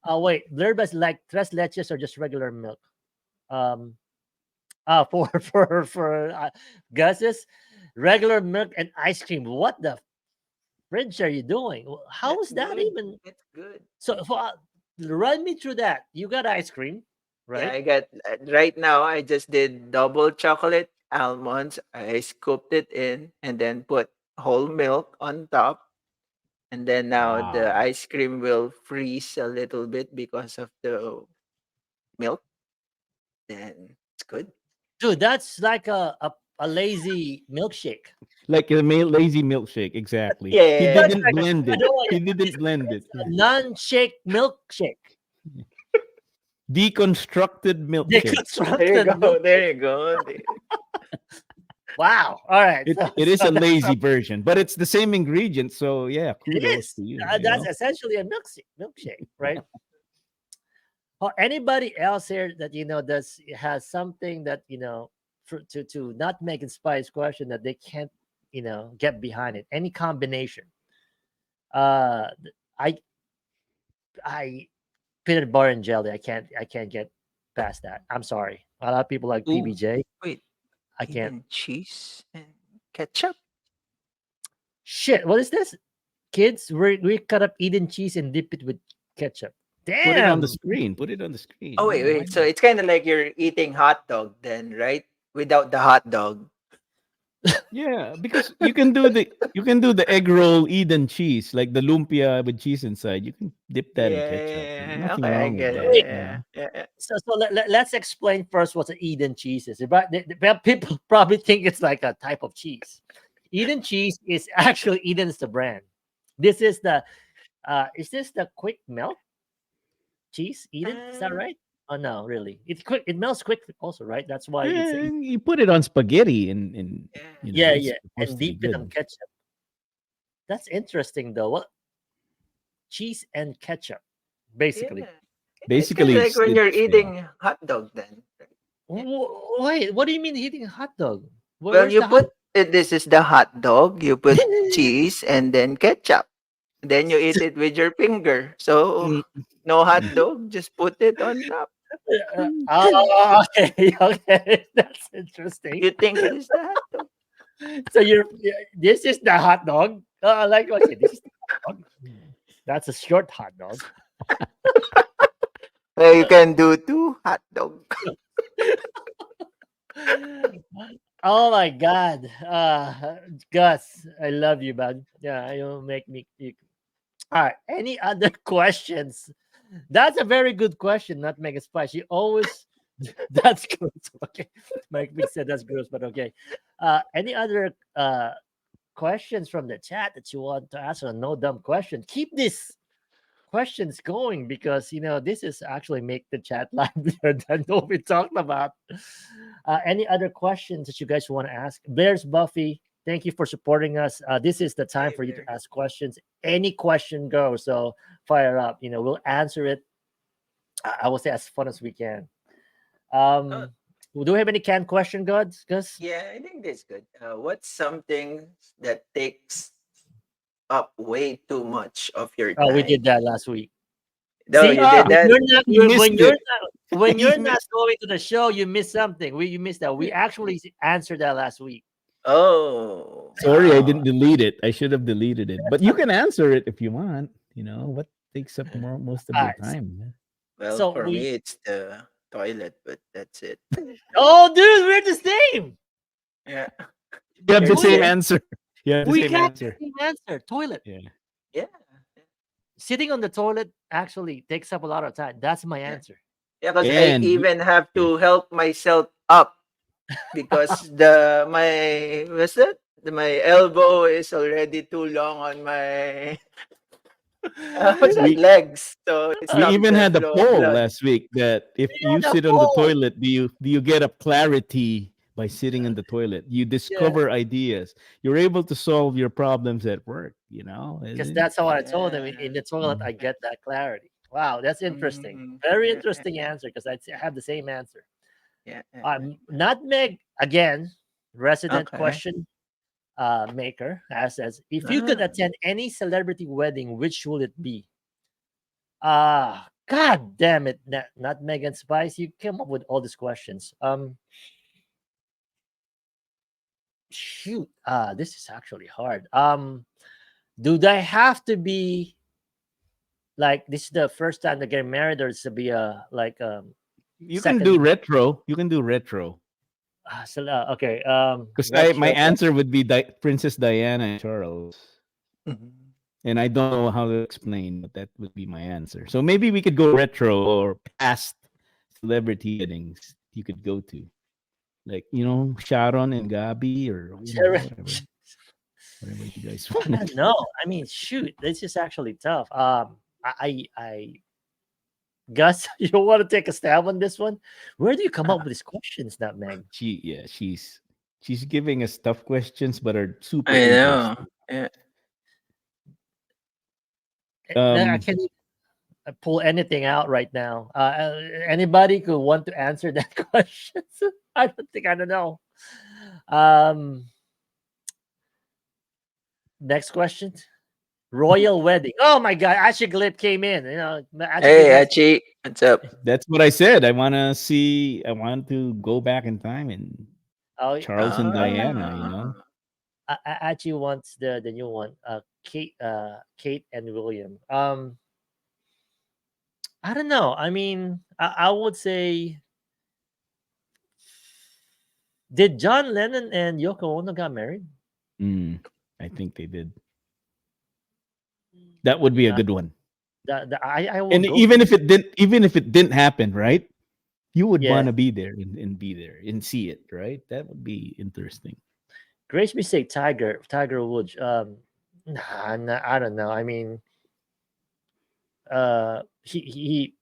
Oh wait, Blerbas like tres leches or just regular milk? Um, for Gus's regular milk and ice cream. What the fridge are you doing? How That's is that good. even? That's good. So run me through that. You got ice cream, Yeah, right? I got right now. I just did double chocolate almonds. I scooped it in and then put whole milk on top, and then now the Wow. ice cream will freeze a little bit because of the milk, then it's good. Dude, that's like a lazy milkshake. Like a lazy milkshake, exactly. Yeah, He yeah, That's yeah. didn't like blend by it. the way, He didn't blend it. it's a non-shake milkshake. Deconstructed milkshake. There you Deconstructed go. milkshake. There you go. Wow. All right. It is So a that's lazy version, but it's the same ingredient. So yeah, it kudos is. to you. That's essentially a milkshake, right? Or anybody else here that does has something that to not make it spice question that they can't get behind it. Any combination. I I peanut butter and jelly. I can't get past that. I'm sorry. A lot of people like Ooh, PBJ. wait, I can't. even cheese and ketchup? Shit. What is this? Kids, we cut up Eden cheese and dip it with ketchup. Put it on the Damn. screen. Put it on the screen. Oh, wait, Yeah, why wait. So not? it's kind of like you're eating hot dog then, right? Without the hot dog. Yeah, because you can do the egg roll Eden cheese, like the lumpia with cheese inside. You can dip that in ketchup. Nothing Okay, I wrong with get it. that. Wait. Yeah. So let's explain first what the Eden cheese is. But people probably think it's like a type of cheese. Eden cheese is actually Eden's the brand. This is this the quick melt cheese? Eden, is that Uh, right? Oh no, really? It's quick. It melts quick also, right? That's why it's Yeah, you put it on spaghetti, and yeah. yeah, it's yeah, supposed and to be deep it on good. ketchup. That's interesting though. What cheese and ketchup, basically. Yeah. It's kind Basically, of like it's, when you're it's yeah. eating hot dog then. Yeah. Wait, what do you mean eating a hot dog? Well, Where's you the hot? put this is the hot dog, you put cheese and then ketchup. Then you eat it with your finger. So Mm, no hot mm, dog, just put it on top. mm. Oh, okay, okay, that's interesting. You think it is the hot dog? So this is the hot dog. I like what you said. This is the hot dog. That's a short hot dog. Well, you can do two hot dog. Oh my God, Gus, I love you, bud. Yeah, you make me. All right. Any other questions? That's a very good question. Not Mega Spice. You always. That's gross. Okay, Mike Vic said that's gross, but okay. Any other questions from the chat that you want to ask? Or no dumb question. Keep this questions going because this is actually make the chat livelier than what we talked about. Any other questions that you guys want to ask? Bears Buffy, thank you for supporting us. This is the time Hey for you to there. ask questions. Any question goes, so fire up. We'll answer it. I will say as fun as we can. Uh, Do we have any canned question, gods? Gus? yeah, I think that's good. What's something that takes up way too much of your Oh, we time? did that last week. No, See, you did Ah, when that. you're not he missed it. when He you're not missed. going to the show, you miss something. You missed that. We actually answered that last week. Oh, Sorry, I wow. didn't delete it. I should have deleted it. But you can answer it if you want. What takes up most of All your right. time? Man? Well, So for we. me, it's the toilet, but that's it. Oh, dude, we're the same. Yeah. You have the You're the same Toilet. same? answer. You have the We same got the answer. same answer. Toilet. Yeah. Yeah. Sitting on the toilet actually takes up a lot of time. That's my Yeah. answer. Yeah, because I And even have yeah. to help myself up because my what's that? My elbow is already too long on my what's that? we Legs. So it we stops We even the had a flow of poll blood. last week that if you had a sit on the poll. toilet, do you get up clarity by sitting in the toilet? You Yeah, discover ideas. You're able to solve your problems at work. because that's how I told them. In Yeah. the toilet, Mm. I get that clarity. Wow, that's interesting. Mhm. Very Yeah, interesting answer because I have the same answer. yeah. Nutmeg again, resident Okay. question maker says, if you could Ah. attend any celebrity wedding, which would it be? God damn it, Nutmeg and Spice, you came up with all these questions. Shoot, this is actually hard. Do they have to be like this is the first time they get married, or is to be a like You can do second? retro. You can do retro. Okay, Because my retro. answer would be Princess Diana and Charles. Mhm. And I don't know how to explain, but that would be my answer. So maybe we could go retro or past celebrity weddings you could go to. Like, Sharon and Gabi or, Sharon- whatever you guys I want. don't know. I mean, shoot, this is actually tough. Gus, you want to take a stab on this one? Where do you come up with these questions, Nutmeg? She's giving us tough questions, but are super I know. interesting. Yeah. I can't even pull anything out right now. Anybody could want to answer that question? I don't know. Um, next question. Royal wedding. Oh my God, Ashiglip came in. Hey, Achi, what's up? That's what I said. I want to go back in time and Oh, Charles and Diana, Achi wants the new one. Kate and William. I don't know. I mean, I would say, did John Lennon and Yoko Ono got married? I think they did. That would be a good one. I will And go even if it didn't happen, right? You would Yeah. want to be there and be there and see it, right? That would be interesting. Grace me say Tiger Woods. Nah, I don't know. I mean, he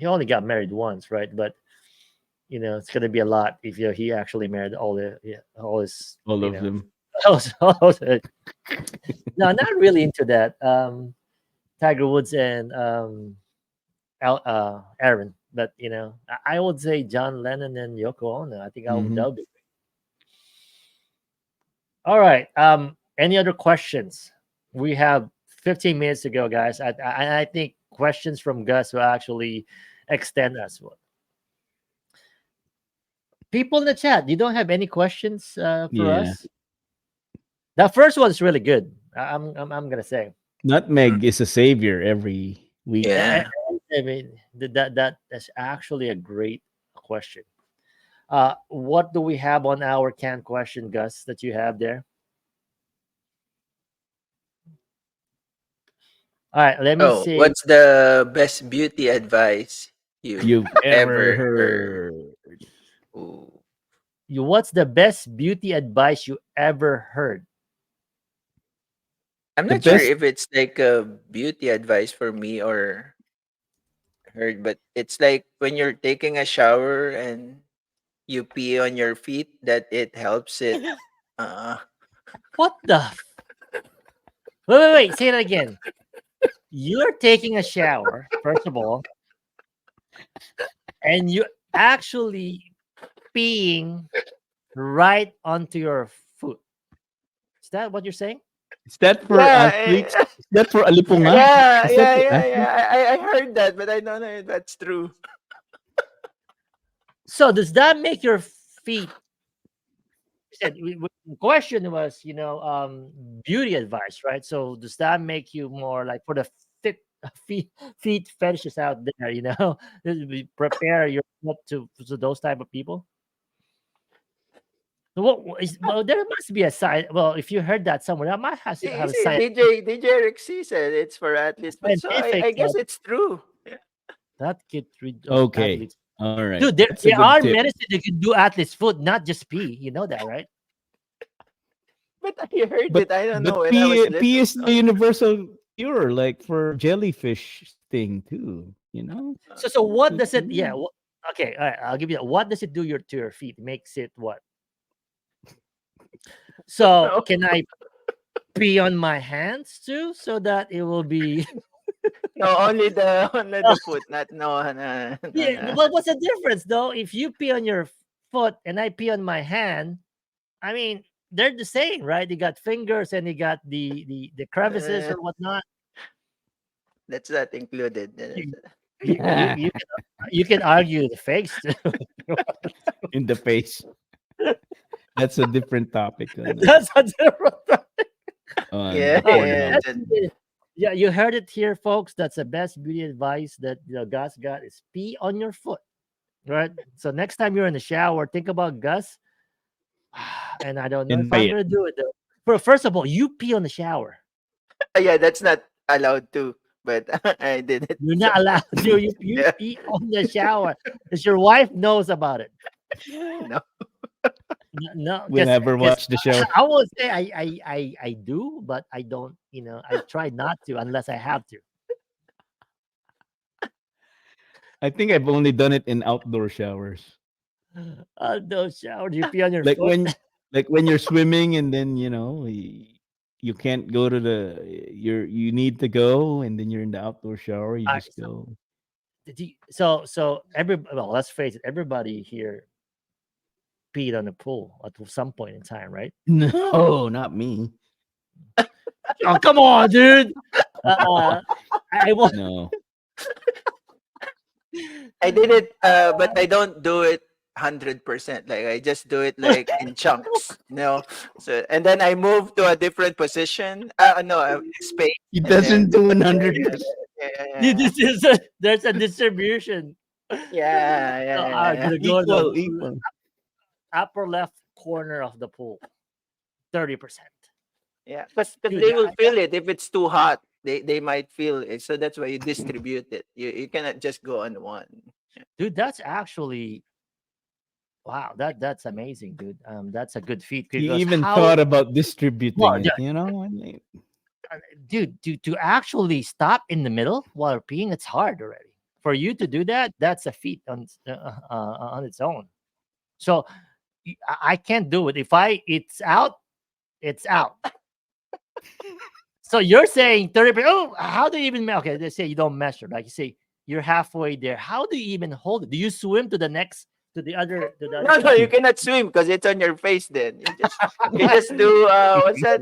only got married once, right? But it's gonna be a lot if he actually married all his All of them. No, not really into that. Tiger Woods and Aaron, but I would say John Lennon and Yoko Ono. I think Mhm. that would be great. All right. Any other questions? We have 15 minutes to go, guys. I think questions from Gus will actually extend us. People in the chat, you don't have any questions for Yeah. us? That first one's really good. I'm gonna say. Nutmeg is a savior every week. Yeah. I mean, that's actually a great question. What do we have on our canned question, Gus, that you have there? All right, let me see. What's the best beauty advice You've ever heard. Ooh. What's the best beauty advice you ever heard? I'm The not sure best- if it's like a beauty advice for me or heard, but it's like when you're taking a shower and you pee on your feet, that it helps it. What the? Wait. Say it again. You're taking a shower, first of all, and you actually peeing right onto your foot. Is that what you're saying? Is that for athletes? Is that for alipunga? Yeah, Is that for yeah. athletes? I heard that, but I don't know if that's true. So does that make your feet? The question was, beauty advice, right? So does that make you more like for the fit, feet fetishes out there? Prepare your foot to those type of people. Well, there must be a side. Well, if you heard that somewhere, that might have You a see, side. DJ Rexy said it's for athletes, but so Scientific, I guess it's true. Yeah. that could read of Okay. athletes. All right. Dude, That's a there good are tip. medicine that can do athlete's foot, not just pee. You know that, right? But I heard But it. I don't know but when I was P little. is the universal cure, like for jellyfish thing too. So what does it? Mhm. Yeah. Okay. All right. I'll give you that. What does it do to your feet? Makes it what? So No. can I pee on my hands too, so that it will be? No, only the foot, not no. Yeah. But what's the difference though? If you pee on your foot and I pee on my hand, I mean they're the same, right? You got fingers and you got the crevices or whatnot. That's not included. You can argue the face too. In the face. That's a different topic. That's a different. Yeah, Pornhub. Yeah, you heard it here, folks. That's the best beauty advice that Gus got is pee on your foot. Right? So next time you're in the shower, think about Gus. And I don't know And if buy I'm it. gonna do it though. First of all, you pee on the shower. Yeah, that's not allowed to, but I did it. You're So not allowed to. You yeah, pee on the shower because your wife knows about it. no. No, We'll never because watch the show. I will say I do, but I don't. I try not to unless I have to. I think I've only done it in outdoor showers. No shower. Do you pee on your Like foot? when you're swimming and then you can't go to you need to go and then you're in the outdoor shower, you Alright, just go. well, let's face it. Everybody here peed on the pool at some point in time, right? No, not me. Oh, come on, dude. I will. No. I did it, but I don't do it 100%. Like I just do it like in chunks, you know. So and then I move to a different position. No, space, He and then doesn't do yeah, 100%. Dude, yeah, there's a distribution. yeah, So yeah, I'm yeah. gonna go to Equal, the equal. upper left corner of the pool. 30%. Yeah, because Dude, they will feel it if it's too hot. They might feel it, so that's why you distribute it. You cannot just go on one. dude, that's actually wow. That's amazing, dude. That's a good feat He because even how thought about distributing well, it, you know? I mean, dude, to actually stop in the middle while peeing, it's hard already. For you to do that, that's a feat on its own. So I can't do it. If it's out, it's out. So you're saying 30%. Oh, how do you even okay? They say you don't measure. Like you say, you're halfway there. How do you even hold it? Do you swim to the next to the other No, no, you side? cannot swim because it's on your face. Then you just do what's that?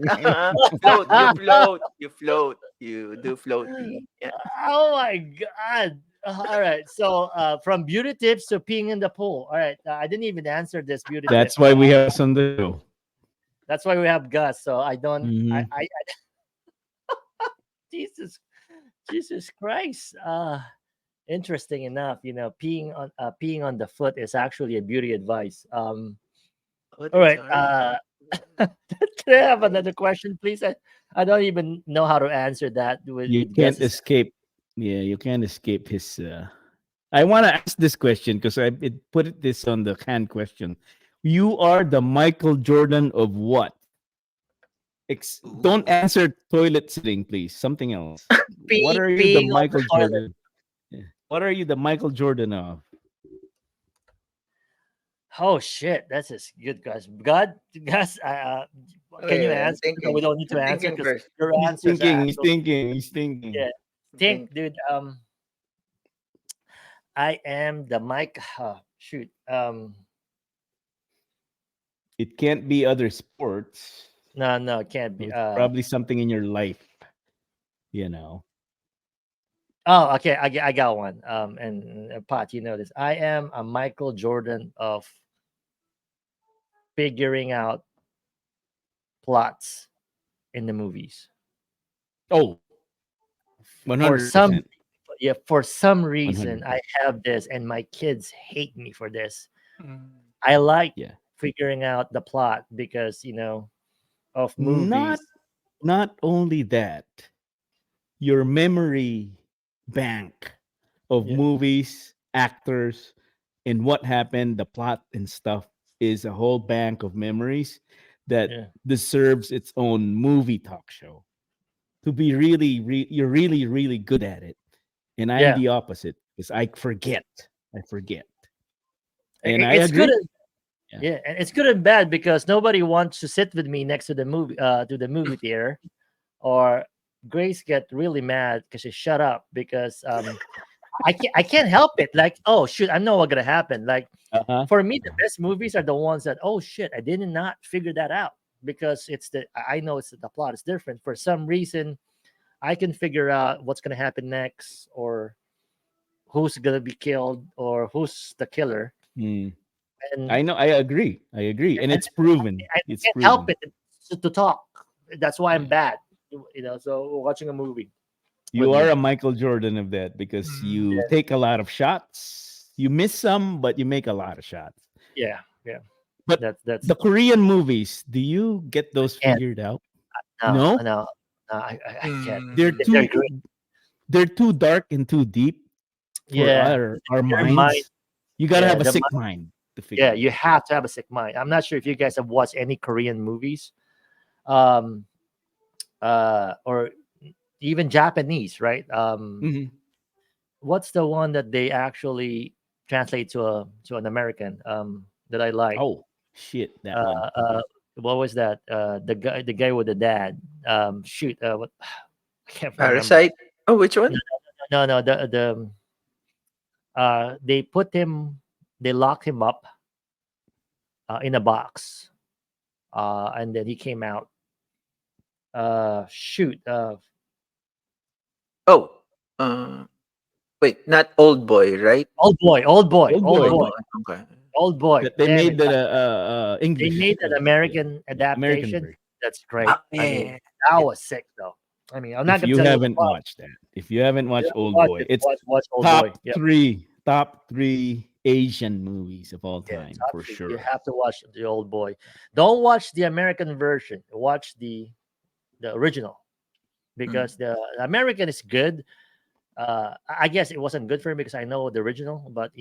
Float. You float. You float. You do floaty. Yeah. Oh my god. All right. So from beauty tips to peeing in the pool. All right. I didn't even answer this beauty tip. that's why we have us on the show. That's why we have Gus. So I don't Mhm. I Jesus Jesus Christ. Interesting enough, peeing on the foot is actually a beauty advice. Oh, All that's right. hard. Can I have another question, please? I don't even know how to answer that You with can't guesses. escape. Yeah, you can't escape his. I want to ask this question because put this on the hand question. You are the Michael Jordan of what? Don't Ooh. answer toilet sitting, please. Something else. What are you the Peeing on the Michael toilet. Jordan? Yeah. What are you the Michael Jordan of? Oh shit, that's just good, guys. God, guys, can you Wait, I'm answer? No, we thinking. don't need to I'm answer thinking because first. your He's answers are thinking. He's actually thinking. He's thinking. yeah. I'm Think, thinking. dude. I am the Mike. Shoot. It can't be other sports. No, it can't So be. it's probably something in your life. You know. Oh, okay. I got one. And Pat, you know this. I am a Michael Jordan of figuring out plots in the movies. Oh, one For hundred some, percent. yeah, for some One reason, hundred. I have this, and my kids hate me for this. Mm. I like Yeah. figuring out the plot because of Not movies. not only that, your memory bank of Yeah, movies, actors, and what happened, the plot and stuff is a whole bank of memories that yeah, deserves its own movie talk show. To be you're really, really good at it. And I'm yeah. the opposite because I forget. I forget. And I It's good. agree. Yeah. Yeah, and it's good and bad because nobody wants to sit with me next to the movie theater, or Grace get really mad because she shut up because I can't help it. Like, oh shoot, I know what's gonna happen. Like Uh-huh. for me, the best movies are the ones that oh shit, I did not figure that out because I know it's the plot is different. For some reason, I can figure out what's gonna happen next, or who's gonna be killed, or who's the killer, Mm. and I know. I agree. I agree. And and it's proven. I It's can't help proven. it to talk. That's why I'm Yeah. bad. So watching a movie with You are me. a Michael Jordan of that because Mm. you take a lot of shots. You miss some, but you make a lot of shots. Yeah, yeah. But That's the Korean movies, do you get I those can't. figured out? No, No? no, I can't. They're Mm. They're too great. they're too dark and too deep for Yeah, our their mind. minds. You gotta Yeah, have a the sick mind. mind to Yeah, figure it you out. have to have a sick mind. I'm not sure if you guys have watched any Korean movies, um, or even Japanese, right? Mhm. What's the one that they actually translate to an American that I like? Oh shit, that one. Uh, uh, what was that? The guy with the dad. Shoot, what? I can't remember. Parasite. Oh, which No, one? no, no. They put him. They locked him up in a box, and then he came out. Shoot, Oh, uh, wait, not Old Boy, right? old boy, old boy, Old old boy Old boy, Boy. Okay. old boy. that they Damn made it! that They English made an yeah, American yeah, American adaptation. version. That's great. Ah, I yeah, mean, yeah, that yeah. was sick though. I mean, I'm not If gonna you tell you what the haven't plot. watched that, if you haven't You watched have to Old watch Boy, it. it's Watch Old Boy. Yep. top three Asian movies of all Yeah, time top for three. You sure. have to watch the Old Boy. Don't watch the American version. Watch the original Mm. because the American is good. I guess it wasn't good for me because I know the original, but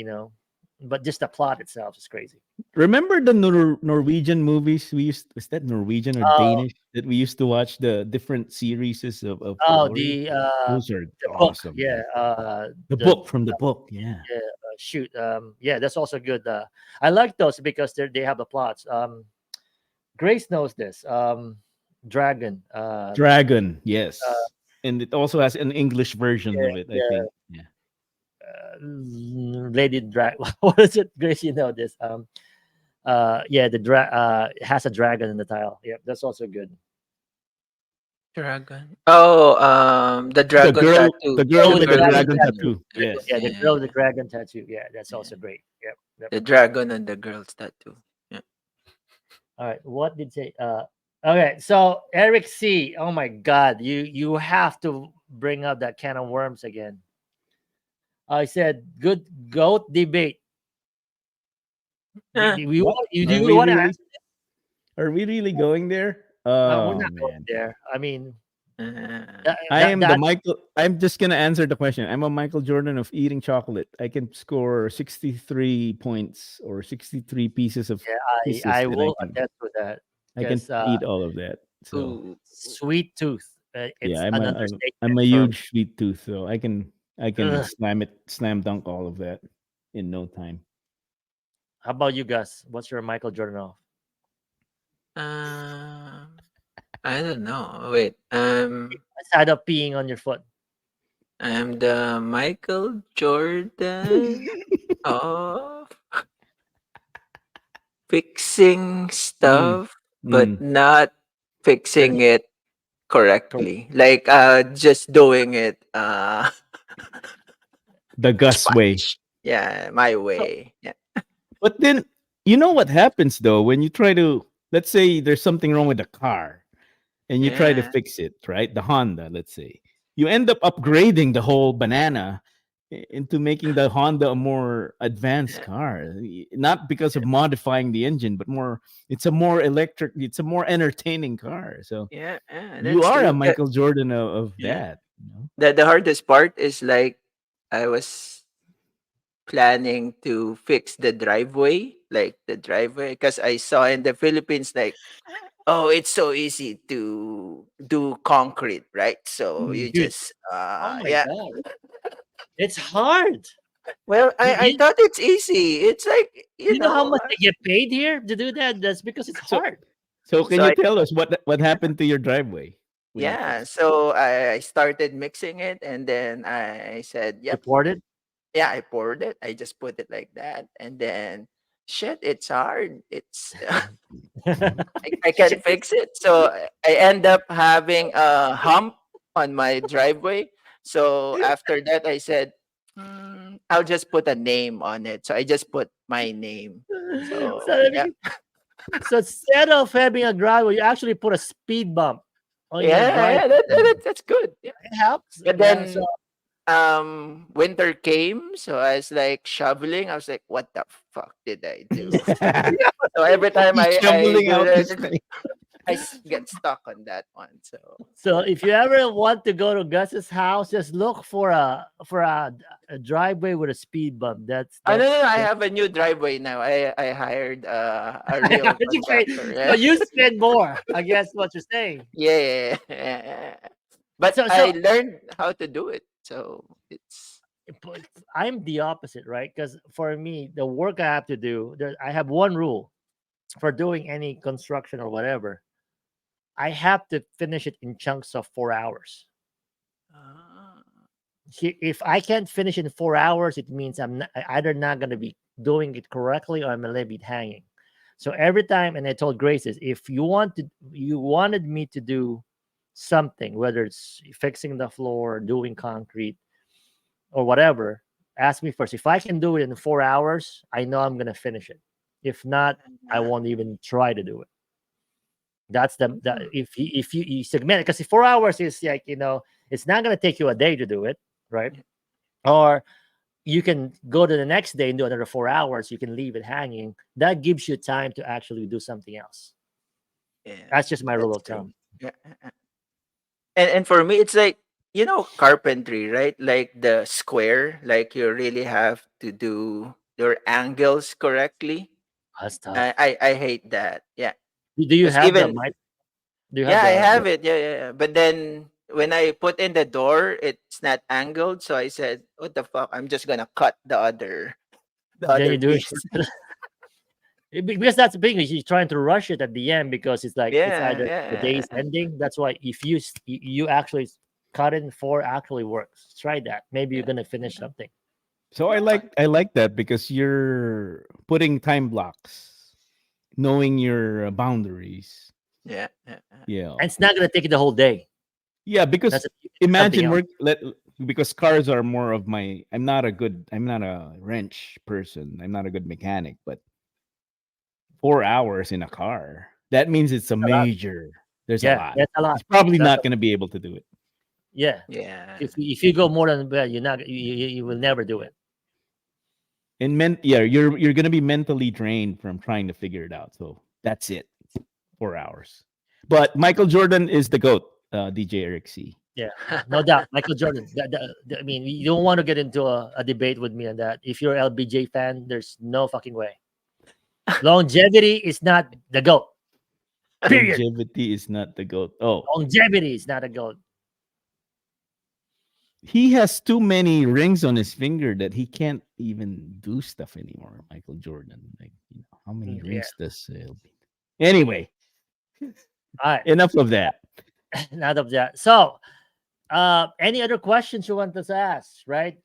but just the plot itself is crazy. Remember the Norwegian movies we used? Was that Norwegian or Oh, Danish that we used to watch the different series of oh, stories? Those are the book. awesome, Yeah. man. The The book from the book, yeah. yeah. Shoot. Yeah, that's also good. I like those because they have the plots. Grace knows this. Dragon. Dragon, Uh, yes, and it also has an English version yeah, of it. I yeah. think, yeah. Lady Drag. What is it, Grace? You know this. Yeah, it has a dragon in the title. Yeah, that's also good. Dragon. Oh, the dragon The tattoo. girl Girl The with with the the girl dragon with dragon the tattoo. tattoo. Yes, Yeah, the yeah, girl with the dragon tattoo. Yeah, that's yeah. also great. Yep, yep. The dragon and the girl's tattoo. Yeah. All right. What did say? Okay. So Eric C. Oh my God, you have to bring up that can of worms again. I said good goat debate. Eh, what Do are you we want to really? answer? Are we really going there? We're Oh not going man, there. I mean, uh, I that am the that Michael. I'm just gonna answer the question. I'm a Michael Jordan of eating chocolate. I can score 63 points or 63 pieces of yeah, kisses, I and will attest to that I can because eat all of that. So ooh, sweet tooth. yeah, It's an I'm a understatement for me. huge sweet tooth, so I can Ugh. slam dunk all of that in no time. How about you, Gus? What's your Michael Jordan off? um, I don't know. Wait, Aside of peeing on your foot. I'm the Michael Jordan of fixing Mm, stuff, but mm. not fixing Correct. it Correct. correctly. Like just doing it The Gus way. sponge. Yeah, my So way. Yeah. But then you know what happens though when you try to, let's say there's something wrong with the car and you try to Yeah. fix it, right? The Honda, let's say. You end up upgrading the whole banana into making the Honda a more advanced Yeah. car. Not because of modifying the engine, but more it's a more electric, it's a more entertaining car. So Yeah, yeah, you that's are a true. Michael Jordan of Yeah. that, you know? The hardest part is like I was planning to fix the driveway, like the driveway, because I saw in the Philippines, like, oh, it's so easy to do concrete, right? So Mhm. you dude, just, oh my yeah. god, it's hard. Well, You, I you thought it's easy. It's like, you know how much they get paid here to do that? That's because it's So hard. so can so you I, tell us what happened to your driveway when you yeah, fixed so I started mixing it and then I said, yep, Reported. yeah, I poured it. I just put it like that. And then, shit, it's hard. It's, I can't Shit. fix it. So I end up having a hump on my driveway. So after that, I said, I'll just put a name on it. So I just put my name. So, So yeah, so instead of having a driveway, you actually put a speed bump on your yeah, drive. yeah. That's good. Yeah. It helps. But Yeah. So then winter came, so I was like shoveling. I was like, what the fuck did I do? it? So every time He's I shoveling do out his that, thing. get stuck on that one. So So if you ever want to go to Gus's house, just look for a driveway with a speed bump. no, That's no, I have a new driveway now. I hired a real you pay, contractor. so Yeah. you spend more. I guess what you're saying. Yeah, yeah. But So I learned how to do it. So it's but I'm the opposite, right? Because for me, the work I have to do, I have one rule for doing any construction or whatever. I have to finish it in chunks of 4 hours. ah, If I can't finish in 4 hours, it means either not going to be doing it correctly or I'm going to leave it hanging. So every time, and I told Graces, if you wanted me to do something, whether it's fixing the floor, doing concrete, or whatever, ask me first. If I can do it in 4 hours, I know I'm going to finish it. If not, I ah, won't even try to do it. That's the mm, if you segment it, because 4 hours is like, it's not going to take you a day to do it, right? yeah, Or you can go to the next day and do another 4 hours. You can leave it hanging. That gives you time to actually do something else. yeah, That's just my rule that's of true. thumb. Yeah. And for me it's like, carpentry, right? Like the square, like you really have to do your angles correctly. That's I tough. I, I hate that. Yeah. Do you Because have the even mic? Do you have yeah, I the have it. Yeah, yeah, yeah. But then when I put in the door, it's not angled. So I said, "What the fuck? I'm just gonna cut the then other you do it piece." because that's the thing is you're trying to rush it at the end because it's like it's Yeah, either the day's yeah, ending. That's why if you actually cut it in four, actually works. Try that. Maybe you're yeah, gonna finish something. So I yeah, like that because you're putting time blocks, knowing your boundaries. yeah, yeah, yeah. Yeah. And it's not gonna take you the whole day. Yeah, That's because something imagine else. work because cars are more of my I'm not a wrench person. I'm not a good mechanic, but 4 hours in a car. That means it's a A lot. major. There's a Yeah, lot. that's a lot. He's probably That's not going to be able to do it. yeah. Yeah. If you go more than well, you're not you will never do it. And yeah, you're going to be mentally drained from trying to figure it out. So that's it. 4 hours. But Michael Jordan is the goat. DJ Eric C. Yeah, no doubt. Michael Jordan. I mean, you don't want to get into a debate with me on that. If you're LBJ fan, there's no fucking way. Longevity is not the goat. Period. Longevity is not the goat. Oh, Longevity is not a goat. he has too many rings on his finger that he can't even do stuff anymore. Michael Jordan, like, how many Yeah. rings does anyway? All right. Enough of that. Not of that. So, any other questions you want us to ask? Right.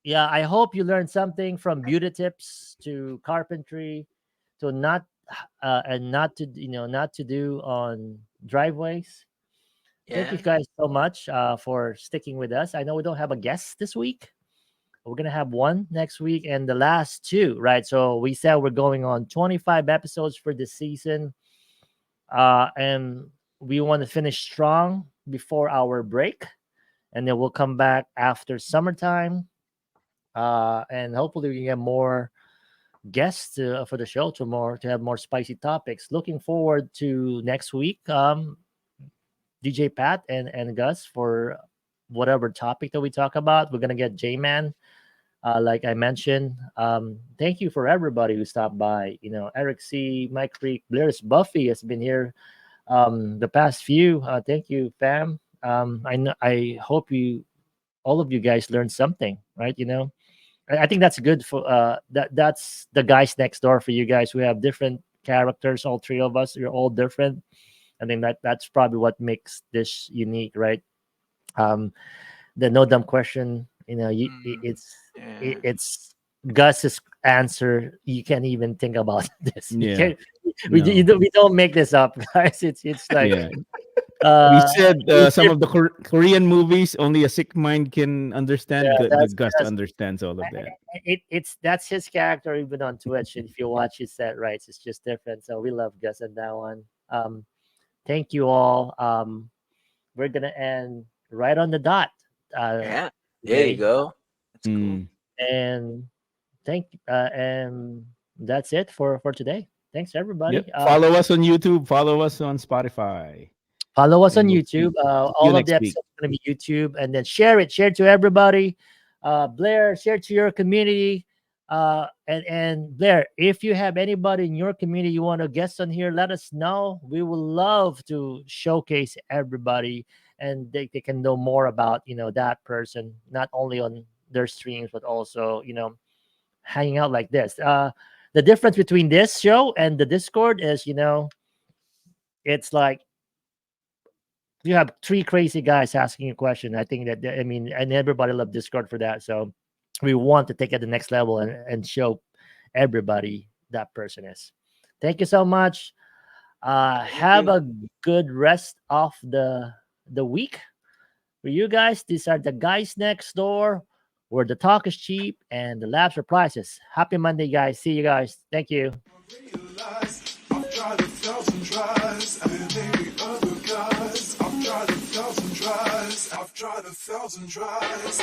Yeah. I hope you learned something from beauty tips to carpentry to not and not to not to do on driveways. Thank you Yeah. guys so much for sticking with us. I know we don't have a guest this week. We're gonna have one next week and the last two, right? So we said we're going on 25 episodes for this season, and we want to finish strong before our break, and then we'll come back after summertime, and hopefully we can get more guests for the show to have more spicy topics. Looking forward to next week. DJ Pat and Gus for whatever topic that we talk about. We're gonna get J Man, like I mentioned. Thank you for everybody who stopped by. Eric C, Mike Creek, Blair's Buffy has been here the past few. Thank you, fam. I hope all of you guys learned something, right? I think that's good for that's the guys next door for you guys. We have different characters, all three of us. We're all different. I think that's probably what makes this unique, right? The no dumb question, Mm, yeah. it's Gus's answer. You can't even think about this. You Yeah. can't, No. we don't make this up, guys. It's like Yeah. We uh, said it's some of the Korean movies only a sick mind can understand. yeah, The that's Gus because understands all of that. it's that's his character even on Twitch. And if you watch his set, right, it's just different. So we love Gus on that one. Thank you all. We're gonna end right on the dot Yeah. There you today, go. That's cool. Mm. and and that's it for today. Thanks everybody. Yep. Follow us on YouTube. Follow us on Spotify. Follow us on And we'll YouTube. see All you of next the week. episodes are going to be YouTube, and then share it. Share it to everybody. Blair, share it to your community. And Blair, if you have anybody in your community you want to guest on here, let us know. We would love to showcase everybody, and they can know more about that person, not only on their streams, but also hanging out like this. The difference between this show and the Discord is, it's like you have three crazy guys asking a question. I think and everybody love Discord for that. So we want to take it to the next level and show everybody that person is. Thank you so much. Have you. a good rest of the week. For you guys, these are the guys next door, where the talk is cheap and the labs are prices. Happy Monday, guys. See you guys. Thank you. Realize I've tried 1,000 tries, and there may be other guys. I've tried 1,000 tries. I've tried 1,000 tries.